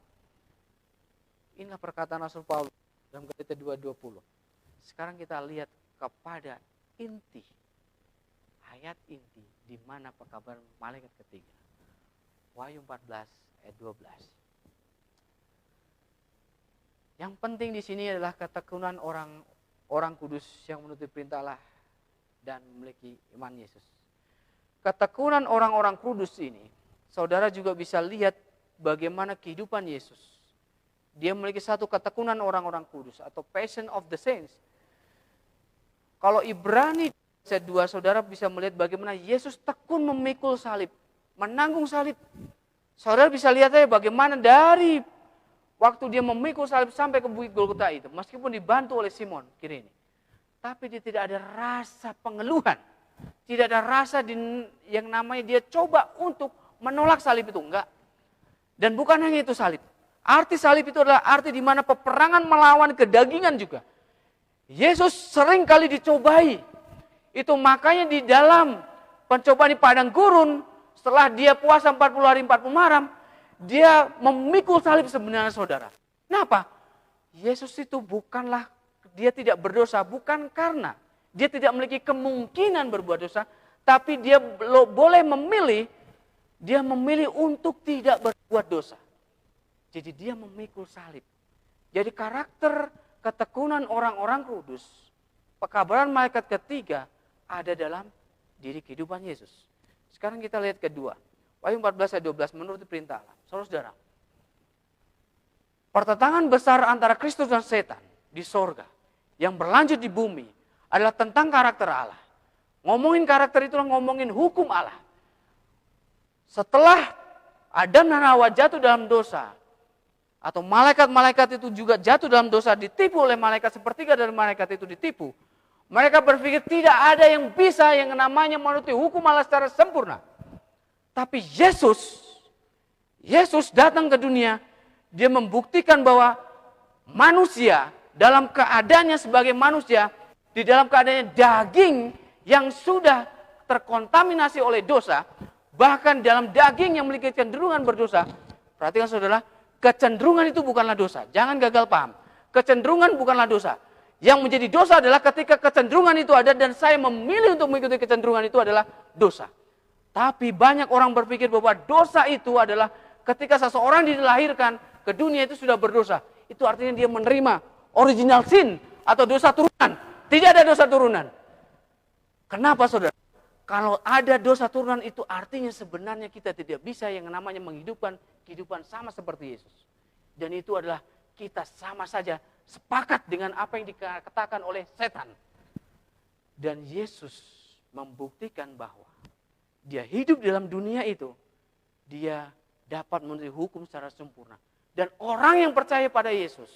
Inilah perkataan Rasul Paulus dalam Galatia 2:20. Sekarang kita lihat kepada inti, ayat inti di mana pekabaran malaikat ketiga. Wahyu 14 ayat 12. Yang penting di sini adalah ketekunan orang kudus yang menuruti perintah Allah dan memiliki iman Yesus. Ketekunan orang-orang kudus ini, saudara juga bisa lihat bagaimana kehidupan Yesus. Dia memiliki satu ketekunan orang-orang kudus atau passion of the saints. Kalau Ibrani 2, saudara bisa melihat bagaimana Yesus tekun memikul salib, menanggung salib. Saudara bisa lihat aja bagaimana dari waktu dia memikul salib sampai ke Bukit Golgota itu, meskipun dibantu oleh Simon kiri ini, tapi dia tidak ada rasa pengeluhan, tidak ada rasa yang namanya dia coba untuk menolak salib itu, enggak. Dan bukan hanya itu salib. Arti salib itu adalah arti di mana peperangan melawan kedagingan juga. Yesus sering kali dicobai. Itu makanya di dalam pencobaan di padang gurun, setelah dia puasa 40 hari 40 malam, dia memikul salib sebenarnya, saudara. Kenapa? Yesus itu bukanlah, dia tidak berdosa, bukan karena dia tidak memiliki kemungkinan berbuat dosa, tapi dia boleh memilih, dia memilih untuk tidak berbuat dosa. Jadi dia memikul salib. Jadi karakter ketekunan orang-orang kudus, pekabaran malaikat ketiga ada dalam diri kehidupan Yesus. Sekarang kita lihat kedua. Wahyu 14 ayat 12 menurut perintah Allah. Saudara, pertentangan besar antara Kristus dan setan di sorga yang berlanjut di bumi adalah tentang karakter Allah. Ngomongin karakter itulah ngomongin hukum Allah. Setelah Adam dan Hawa jatuh dalam dosa, atau malaikat-malaikat itu juga jatuh dalam dosa, ditipu oleh malaikat, sepertiga dari malaikat itu ditipu. Mereka berpikir tidak ada yang bisa yang namanya menuruti hukum Allah secara sempurna. Tapi Yesus datang ke dunia, dia membuktikan bahwa manusia dalam keadaannya sebagai manusia, di dalam keadaannya daging yang sudah terkontaminasi oleh dosa, bahkan dalam daging yang memiliki kecenderungan berdosa. Perhatikan saudara, kecenderungan itu bukanlah dosa. Jangan gagal paham. Kecenderungan bukanlah dosa. Yang menjadi dosa adalah ketika kecenderungan itu ada dan saya memilih untuk mengikuti kecenderungan itu adalah dosa. Tapi banyak orang berpikir bahwa dosa itu adalah ketika seseorang dilahirkan ke dunia itu sudah berdosa. Itu artinya dia menerima original sin atau dosa turunan. Tidak ada dosa turunan. Kenapa saudara? Kalau ada dosa turunan itu artinya sebenarnya kita tidak bisa yang namanya menghidupkan kehidupan sama seperti Yesus. Dan itu adalah kita sama saja sepakat dengan apa yang dikatakan oleh setan. Dan Yesus membuktikan bahwa dia hidup dalam dunia itu, dia dapat menuruti hukum secara sempurna. Dan orang yang percaya pada Yesus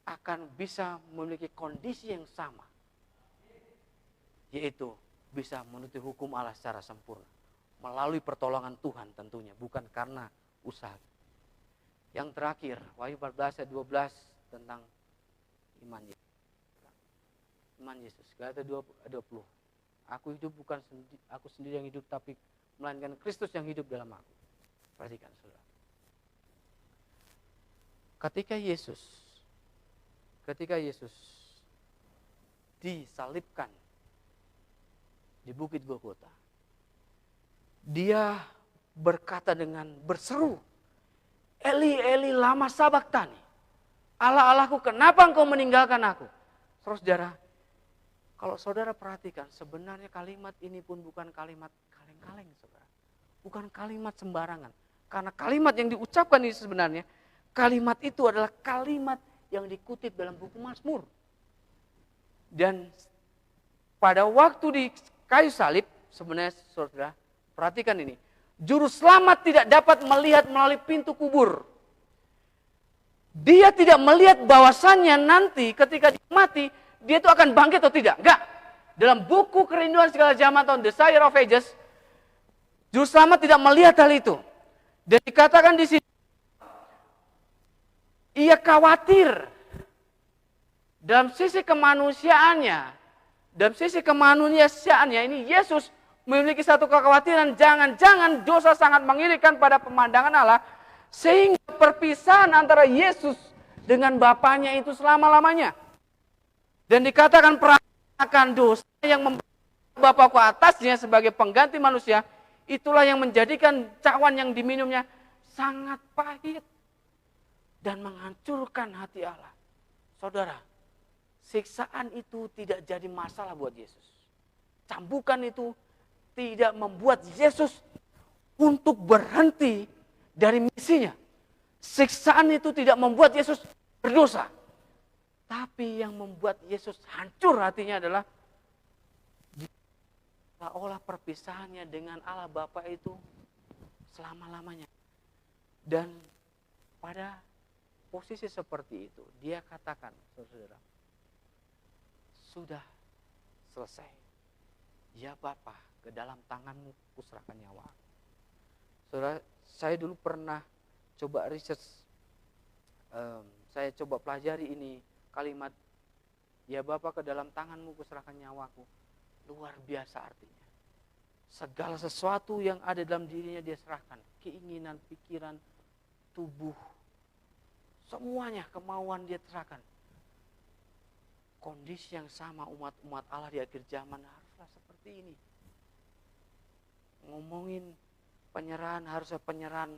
akan bisa memiliki kondisi yang sama. Yaitu bisa menuruti hukum Allah secara sempurna. Melalui pertolongan Tuhan tentunya. Bukan karena usaha. Yang terakhir, Wahyu 14 ayat 12 tentang iman Yesus. Iman Yesus. Galata 20. Aku hidup bukan aku sendiri yang hidup, tapi melainkan Kristus yang hidup dalam aku. Perhatikan saudara. Ketika Yesus disalibkan di Bukit Golgota, dia berkata dengan berseru, Eli, Eli, lama sabaktani. Allah, Allahku, kenapa engkau meninggalkan aku? Saudara, kalau saudara perhatikan, sebenarnya kalimat ini pun bukan kalimat kaleng-kaleng, saudara. Bukan kalimat sembarangan. Karena kalimat yang diucapkan ini sebenarnya, kalimat itu adalah kalimat yang dikutip dalam buku Mazmur. Dan pada waktu di kayu salib, sebenarnya saudara, perhatikan ini. Juru selamat tidak dapat melihat melalui pintu kubur. Dia tidak melihat bahwasannya nanti ketika dia mati, dia itu akan bangkit atau tidak. Enggak. Dalam buku Kerinduan Segala Zaman atau Desire of Ages, juru selamat tidak melihat hal itu. Dan dikatakan di sini, ia khawatir dalam sisi kemanusiaannya ini Yesus memiliki satu kekhawatiran, jangan-jangan dosa sangat mengirikan pada pemandangan Allah, sehingga perpisahan antara Yesus dengan Bapaknya itu selama-lamanya. Dan dikatakan akan dosa yang membawa Bapa ke atasnya sebagai pengganti manusia, itulah yang menjadikan cawan yang diminumnya sangat pahit dan menghancurkan hati Allah. Saudara, siksaan itu tidak jadi masalah buat Yesus. Cambukan itu tidak membuat Yesus untuk berhenti dari misinya. Siksaan itu tidak membuat Yesus berdosa. Tapi yang membuat Yesus hancur hatinya adalah seolah perpisahannya dengan Allah Bapa itu selama-lamanya. Dan pada posisi seperti itu, dia katakan, saudara, sudah selesai. Ya Bapa, ke dalam tanganmu kuserahkan nyawa. Saudara, saya dulu pernah coba riset, saya coba pelajari ini kalimat, ya Bapa, ke dalam tanganmu kuserahkan nyawaku. Luar biasa artinya. Segala sesuatu yang ada dalam dirinya dia serahkan. Keinginan, pikiran, tubuh, semuanya kemauan dia serahkan. Kondisi yang sama umat-umat Allah di akhir zaman haruslah seperti ini. Ngomongin penyerahan, harusnya penyerahan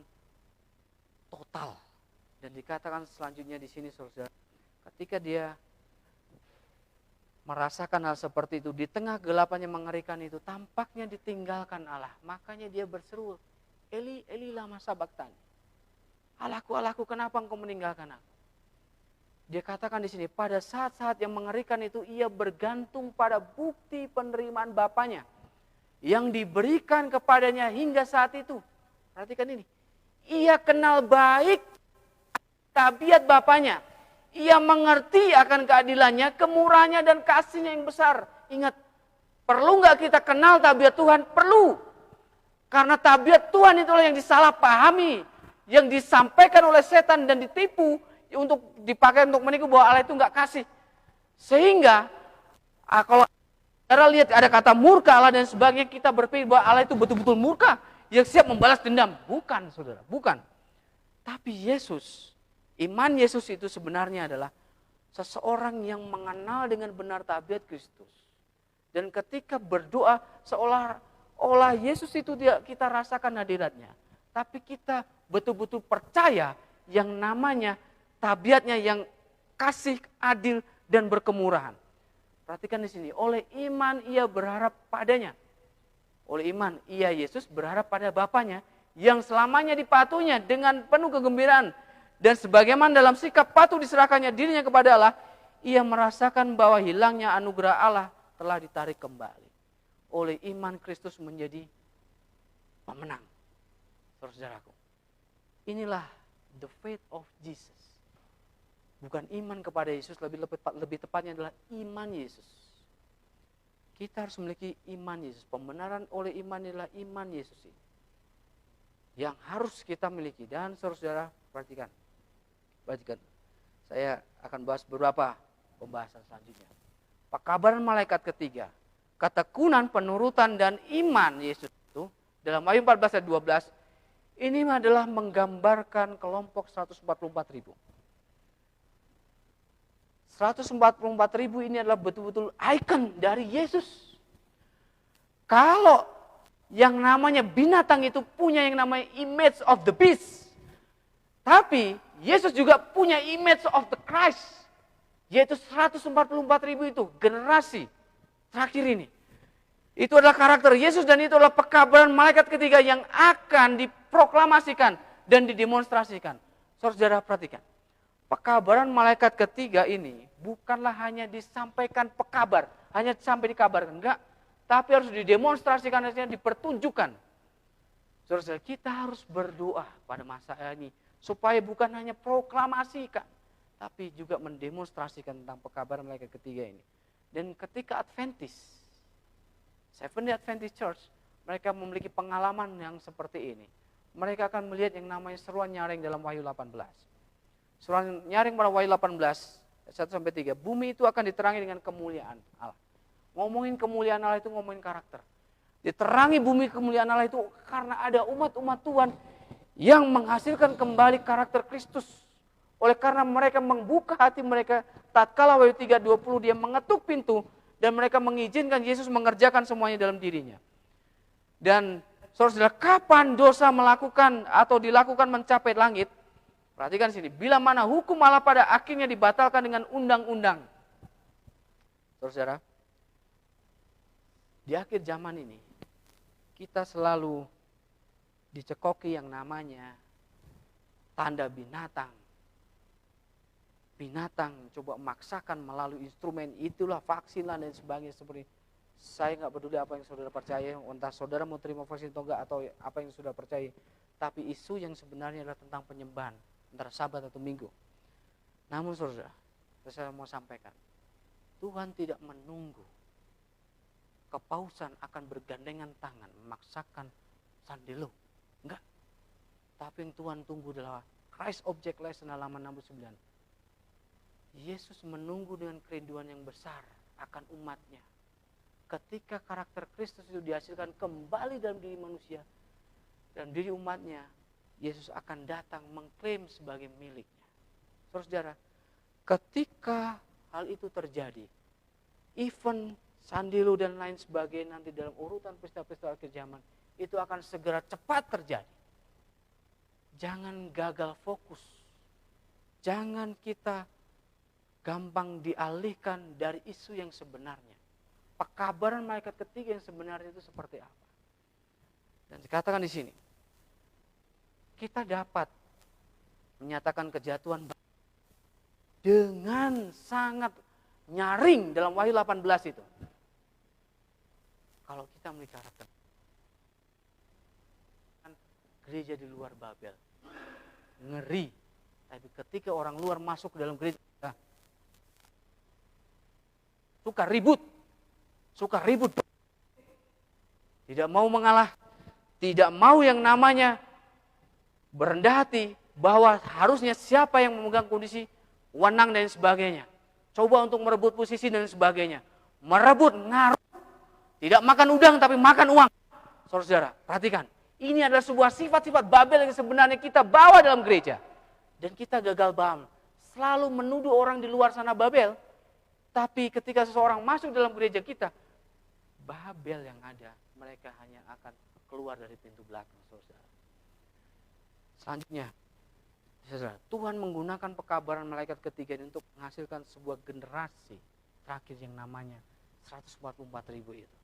total. Dan dikatakan selanjutnya di sini, saudara, ketika dia merasakan hal seperti itu, di tengah gelapannya mengerikan itu, tampaknya ditinggalkan Allah. Makanya dia berseru, Eli, Eli lama sabaktani. Allahku, Allahku, kenapa engkau meninggalkan aku? Dia katakan di sini, pada saat-saat yang mengerikan itu, ia bergantung pada bukti penerimaan Bapaknya yang diberikan kepadanya hingga saat itu. Perhatikan ini, ia kenal baik tabiat Bapaknya. Ia mengerti akan keadilannya, kemurahannya, dan kasihnya yang besar. Ingat, perlu nggak kita kenal tabiat Tuhan? Perlu. Karena tabiat Tuhan itulah yang disalahpahami, yang disampaikan oleh setan dan ditipu, untuk dipakai untuk menipu bahwa Allah itu nggak kasih. Sehingga, kalau saudara lihat ada kata murka Allah dan sebagainya, kita berpikir bahwa Allah itu betul-betul murka, yang siap membalas dendam. Bukan, saudara, bukan. Tapi Yesus, iman Yesus itu sebenarnya adalah seseorang yang mengenal dengan benar tabiat Kristus. Dan ketika berdoa seolah-olah Yesus itu kita rasakan hadiratnya. Tapi kita betul-betul percaya yang namanya tabiatnya yang kasih, adil, dan berkemurahan. Perhatikan di sini, oleh iman ia berharap padanya. Oleh iman ia Yesus berharap pada Bapaknya yang selamanya dipatuhinya dengan penuh kegembiraan. Dan sebagaimana dalam sikap patuh diserahkannya dirinya kepada Allah, ia merasakan bahwa hilangnya anugerah Allah telah ditarik kembali. Oleh iman Kristus menjadi pemenang. Saudaraku, inilah the faith of Jesus. Bukan iman kepada Yesus, lebih tepatnya adalah iman Yesus. Kita harus memiliki iman Yesus. Pembenaran oleh iman adalah iman Yesus ini. yang harus kita miliki. Dan saudara perhatikan. Saya akan bahas beberapa pembahasan selanjutnya. Pekabaran malaikat ketiga. Ketekunan, penurutan, dan iman Yesus itu dalam Wahyu 14 ayat 12 ini adalah menggambarkan kelompok 144.000. 144.000 ini adalah betul-betul ikon dari Yesus. Kalau yang namanya binatang itu punya yang namanya image of the beast. Tapi Yesus juga punya image of the Christ. Yaitu 144.000 itu generasi terakhir ini. Itu adalah karakter Yesus dan itu adalah pekabaran malaikat ketiga yang akan diproklamasikan dan didemonstrasikan. Saudara perhatikan. Pekabaran malaikat ketiga ini bukanlah hanya disampaikan pekabar, hanya sampai dikabarkan, enggak. Tapi harus didemonstrasikan, artinya dipertunjukkan. Saudara, kita harus berdoa pada masa ini supaya bukan hanya proklamasikan, tapi juga mendemonstrasikan tentang pekabaran malaikat ketiga ini. Dan ketika Seventh-day Adventist Church, mereka memiliki pengalaman yang seperti ini. Mereka akan melihat yang namanya seruan nyaring dalam Wahyu 18. Seruan nyaring pada Wahyu 18, 1-3, bumi itu akan diterangi dengan kemuliaan Allah. Ngomongin kemuliaan Allah itu ngomongin karakter. Diterangi bumi kemuliaan Allah itu karena ada umat-umat Tuhan yang menghasilkan kembali karakter Kristus. Oleh karena mereka membuka hati mereka, tatkala Wahyu 3:20 dia mengetuk pintu dan mereka mengizinkan Yesus mengerjakan semuanya dalam dirinya. Dan saudara, kapan dosa melakukan atau dilakukan mencapai langit? Perhatikan sini, bila mana hukum Allah pada akhirnya dibatalkan dengan undang-undang. Saudara, di akhir zaman ini, kita selalu dicekoki yang namanya tanda binatang. Binatang coba memaksakan melalui instrumen itulah, vaksin lah dan sebagainya. Seperti saya nggak peduli apa yang saudara percaya, entah saudara mau terima vaksin atau enggak, atau apa yang saudara percaya. Tapi isu yang sebenarnya adalah tentang penyembahan antara Sabat atau Minggu. Namun saudara, saya mau sampaikan, Tuhan tidak menunggu kepausan akan bergandengan tangan memaksakan sandilo, enggak. Tapi yang Tuhan tunggu adalah Christ Object Lesson halaman 69. Yesus menunggu dengan kerinduan yang besar akan umatnya. Ketika karakter Kristus itu dihasilkan kembali dalam diri manusia dan diri umatnya, Yesus akan datang mengklaim sebagai miliknya. Saudara, ketika hal itu terjadi, event sandilo dan lain sebagainya nanti dalam urutan peristiwa-peristiwa akhir zaman itu akan segera cepat terjadi. Jangan gagal fokus. Jangan kita gampang dialihkan dari isu yang sebenarnya. Pekabaran malaikat ketiga yang sebenarnya itu seperti apa? Dan dikatakan di sini, kita dapat menyatakan kejatuhan dengan sangat nyaring dalam Wahyu 18 itu. Kalau kita memiliki karakter gereja di luar Babel, ngeri. Tapi ketika orang luar masuk ke dalam gereja, suka ribut, tidak mau mengalah, tidak mau yang namanya berendah hati, bahwa harusnya siapa yang memegang kondisi wewenang dan sebagainya. Coba untuk merebut posisi dan sebagainya. Merebut, ngaruh. Tidak makan udang tapi makan uang. Saudara, perhatikan. Ini adalah sebuah sifat-sifat Babel yang sebenarnya kita bawa dalam gereja. Dan kita gagal paham. Selalu menuduh orang di luar sana Babel. Tapi ketika seseorang masuk dalam gereja kita, Babel yang ada, mereka hanya akan keluar dari pintu belakang, saudara. Selanjutnya, saudara, Tuhan menggunakan pekabaran malaikat ketiga ini untuk menghasilkan sebuah generasi terakhir yang namanya 144.000 itu.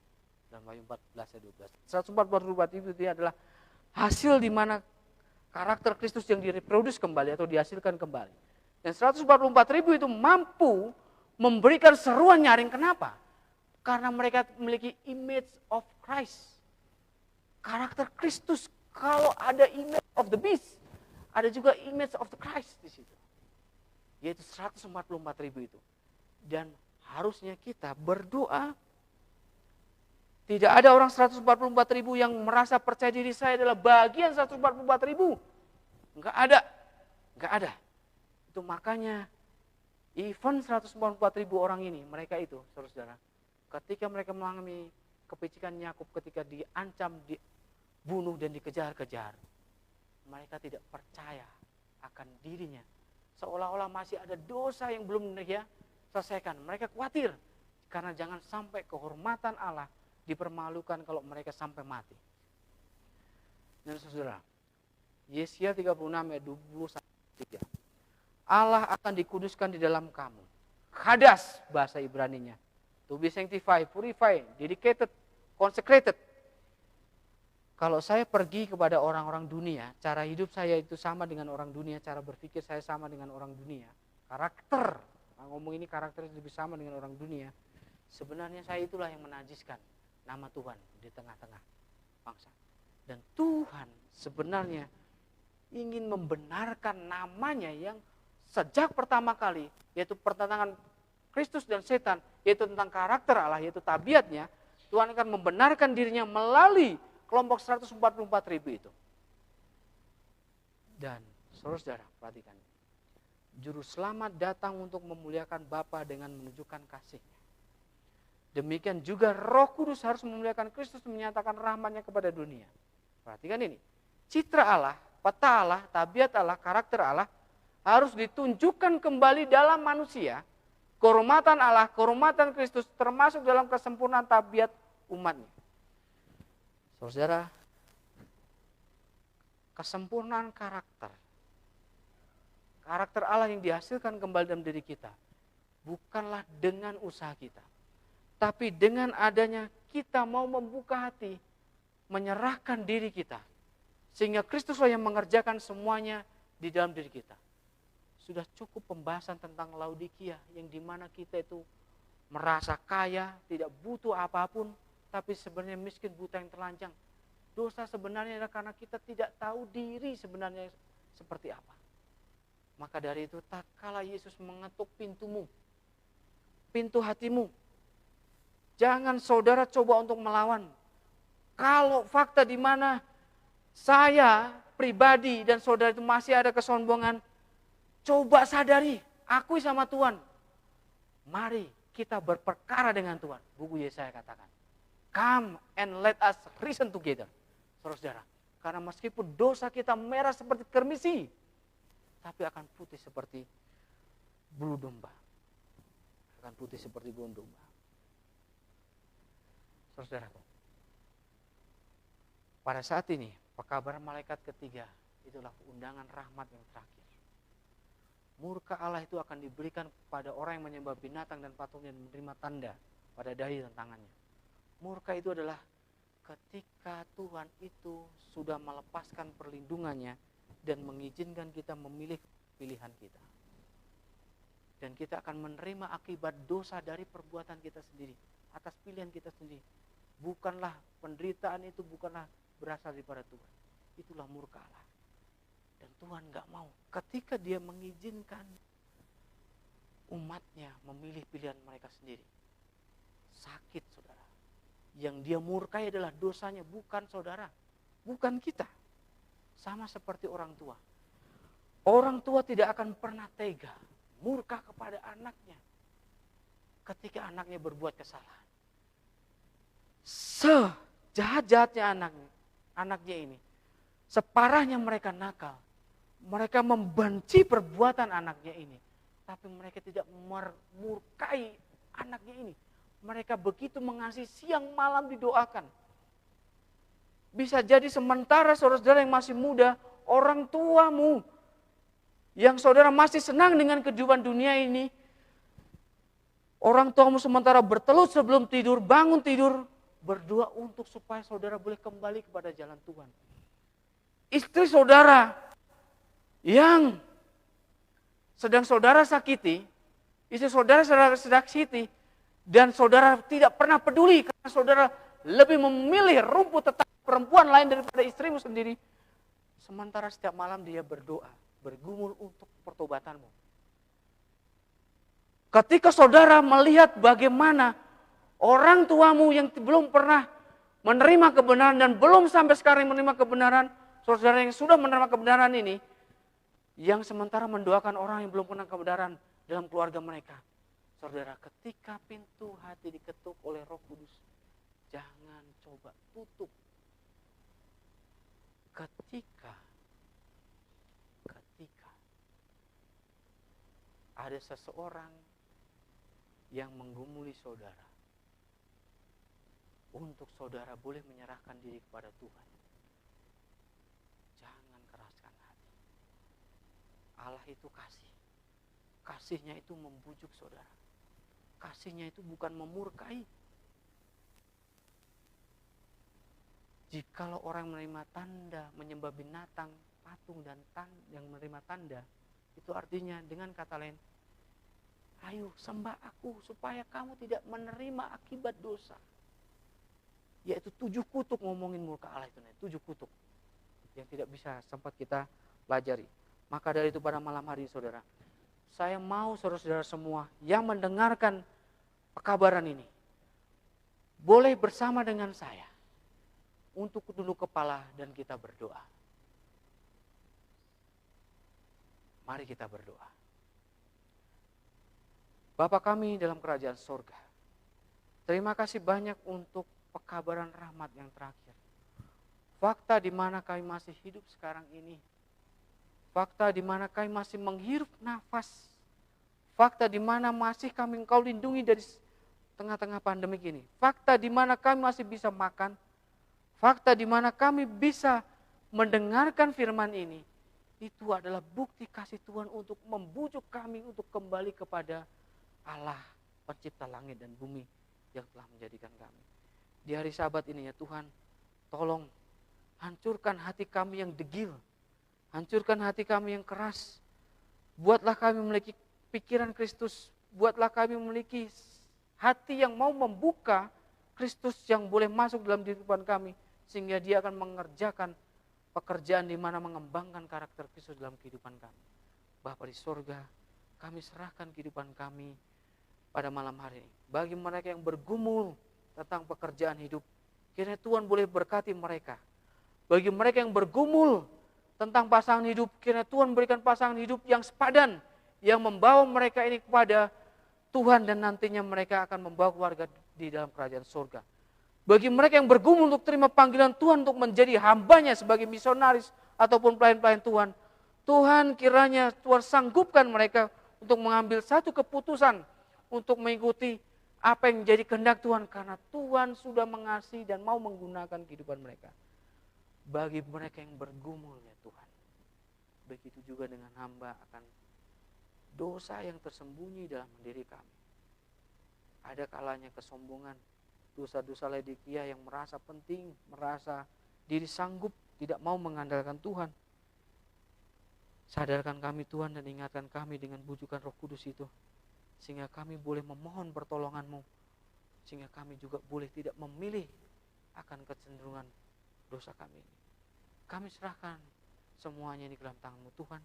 Dalam Wahyu 14 ayat 12. 144.000 itu adalah hasil di mana karakter Kristus yang direproduksi kembali atau dihasilkan kembali. Dan 144.000 itu mampu memberikan seruan nyaring. Kenapa? Karena mereka memiliki image of Christ. Karakter Kristus. Kalau ada image of the beast, ada juga image of the Christ di situ. Yaitu 144.000 itu. Dan harusnya kita berdoa Tidak ada orang 144.000 yang merasa percaya diri saya adalah bagian 144.000. Enggak ada. Enggak ada. Itu makanya even 144.000 orang ini, mereka itu, saudara-saudara, ketika mereka mengalami kepicikan Yakub, ketika diancam, dibunuh dan dikejar-kejar, mereka tidak percaya akan dirinya. Seolah-olah masih ada dosa yang belum dia selesaikan. Mereka khawatir karena jangan sampai kehormatan Allah dipermalukan kalau mereka sampai mati. Dan saudara, Yesaya 36 ayat 20-3. Allah akan dikuduskan di dalam kamu. Hadas bahasa Ibraninya. To be sanctified, purified, dedicated, consecrated. Kalau saya pergi kepada orang-orang dunia, cara hidup saya itu sama dengan orang dunia, cara berpikir saya sama dengan orang dunia. Karakter, ngomong ini karakter lebih sama dengan orang dunia. Sebenarnya saya itulah yang menajiskan nama Tuhan di tengah-tengah bangsa. Dan Tuhan sebenarnya ingin membenarkan namanya yang sejak pertama kali, yaitu pertentangan Kristus dan setan, yaitu tentang karakter Allah, yaitu tabiatnya. Tuhan akan membenarkan dirinya melalui kelompok 144.000 itu. Dan saudara-saudara, perhatikan. Juru selamat datang untuk memuliakan Bapa dengan menunjukkan kasih-Nya. Demikian juga Roh Kudus harus memuliakan Kristus, menyatakan rahmat-Nya kepada dunia. Perhatikan ini. Citra Allah, peta Allah, tabiat Allah, karakter Allah harus ditunjukkan kembali dalam manusia. Kehormatan Allah, kehormatan Kristus termasuk dalam kesempurnaan tabiat umat-Nya. Saudara, kesempurnaan karakter Allah yang dihasilkan kembali dalam diri kita bukanlah dengan usaha kita, tapi dengan adanya kita mau membuka hati, menyerahkan diri kita, sehingga Kristuslah yang mengerjakan semuanya di dalam diri kita. Sudah cukup pembahasan tentang Laodikia yang dimana kita itu merasa kaya, tidak butuh apapun, tapi sebenarnya miskin, buta yang telanjang. Dosa sebenarnya adalah karena kita tidak tahu diri sebenarnya seperti apa. Maka dari itu tak kala Yesus mengetuk pintumu, pintu hatimu, jangan saudara coba untuk melawan. Kalau fakta di mana saya pribadi dan saudara itu masih ada kesombongan, coba sadari, akui sama Tuhan. Mari kita berperkara dengan Tuhan. Buku Yesaya katakan, come and let us reason together. Saudara-saudara, karena meskipun dosa kita merah seperti kermisi, tapi akan putih seperti bulu domba. Akan putih seperti bulu domba. Saudara, pada saat ini, pekabaran malaikat ketiga, itulah undangan rahmat yang terakhir. Murka Allah itu akan diberikan kepada orang yang menyembah binatang dan patungnya dan menerima tanda pada dahi dan tangannya. Murka itu adalah ketika Tuhan itu sudah melepaskan perlindungannya dan mengizinkan kita memilih pilihan kita. Dan kita akan menerima akibat dosa dari perbuatan kita sendiri, atas pilihan kita sendiri. Bukanlah penderitaan itu bukanlah berasal daripada Tuhan. Itulah murka Allah. Dan Tuhan gak mau ketika dia mengizinkan umatnya memilih pilihan mereka sendiri. Sakit saudara. Yang dia murkai adalah dosanya, bukan saudara. Bukan kita. Sama seperti orang tua. Orang tua tidak akan pernah tega murka kepada anaknya ketika anaknya berbuat kesalahan. Sejahat-jahatnya anaknya ini, separahnya mereka nakal, mereka membenci perbuatan anaknya ini, tapi mereka tidak murkai anaknya ini. Mereka begitu mengasihi, siang malam didoakan. Bisa jadi sementara saudara-saudara yang masih muda, orang tuamu yang saudara masih senang dengan kehidupan dunia ini, orang tuamu sementara bertelut sebelum tidur, bangun tidur, berdoa untuk supaya saudara boleh kembali kepada jalan Tuhan. Istri saudara yang sedang saudara sakiti, istri saudara sedang sakiti, dan saudara tidak pernah peduli karena saudara lebih memilih rumput tetap perempuan lain daripada istrimu sendiri. Sementara setiap malam dia berdoa, bergumul untuk pertobatanmu. Ketika saudara melihat bagaimana orang tuamu yang belum pernah menerima kebenaran dan belum sampai sekarang menerima kebenaran, saudara yang sudah menerima kebenaran ini, yang sementara mendoakan orang yang belum pernah kebenaran dalam keluarga mereka. Saudara, ketika pintu hati diketuk oleh Roh Kudus, jangan coba tutup. Ketika ada seseorang yang menggumuli saudara, untuk saudara boleh menyerahkan diri kepada Tuhan, jangan keraskan hati. Allah itu kasih. Kasihnya itu membujuk saudara. Kasihnya itu bukan memurkai. Jikalau orang menerima tanda, menyembah binatang, patung dan yang menerima tanda, itu artinya dengan kata lain, ayo sembah aku supaya kamu tidak menerima akibat dosa. Yaitu 7 kutuk, ngomongin murka Allah itu, 7 kutuk yang tidak bisa sempat kita pelajari. Maka dari itu pada malam hari saudara, saya mau saudara-saudara semua yang mendengarkan pekabaran ini, boleh bersama dengan saya untuk tunduk kepala dan kita berdoa. Mari kita berdoa. Bapa kami dalam kerajaan sorga, terima kasih banyak untuk pekabaran rahmat yang terakhir. Fakta di mana kami masih hidup sekarang ini. Fakta di mana kami masih menghirup nafas. Fakta di mana masih kami Engkau lindungi dari tengah-tengah pandemi ini. Fakta di mana kami masih bisa makan. Fakta di mana kami bisa mendengarkan firman ini. Itu adalah bukti kasih Tuhan untuk membujuk kami untuk kembali kepada Allah, pencipta langit dan bumi yang telah menjadikan kami. Di hari Sabat ini ya Tuhan, tolong hancurkan hati kami yang degil. Hancurkan hati kami yang keras. Buatlah kami memiliki pikiran Kristus. Buatlah kami memiliki hati yang mau membuka Kristus yang boleh masuk dalam kehidupan kami. Sehingga dia akan mengerjakan pekerjaan di mana mengembangkan karakter Kristus dalam kehidupan kami. Bapa di sorga, kami serahkan kehidupan kami pada malam hari ini. Bagi mereka yang bergumul tentang pekerjaan hidup, kiranya Tuhan boleh berkati mereka. Bagi mereka yang bergumul tentang pasangan hidup, kiranya Tuhan berikan pasangan hidup yang sepadan, yang membawa mereka ini kepada Tuhan dan nantinya mereka akan membawa keluarga di dalam kerajaan surga. Bagi mereka yang bergumul untuk terima panggilan Tuhan untuk menjadi hambanya sebagai misionaris ataupun pelayan-pelayan Tuhan, Tuhan kiranya Tuhan sanggupkan mereka untuk mengambil satu keputusan untuk mengikuti apa yang menjadi kehendak Tuhan, karena Tuhan sudah mengasihi dan mau menggunakan kehidupan mereka. Bagi mereka yang bergumul ya Tuhan, begitu juga dengan hamba akan dosa yang tersembunyi dalam diri kami. Ada kalanya kesombongan, dosa-dosa ledekia yang merasa penting, merasa diri sanggup, tidak mau mengandalkan Tuhan. Sadarkan kami Tuhan dan ingatkan kami dengan bujukan Roh Kudus itu, sehingga kami boleh memohon pertolongan-Mu, sehingga kami juga boleh tidak memilih akan kecenderungan dosa kami ini. Kami serahkan semuanya ini ke dalam tangan-Mu Tuhan.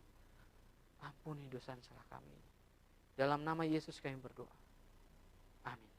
Ampuni dosa dan salah kami. Dalam nama Yesus kami berdoa. Amin.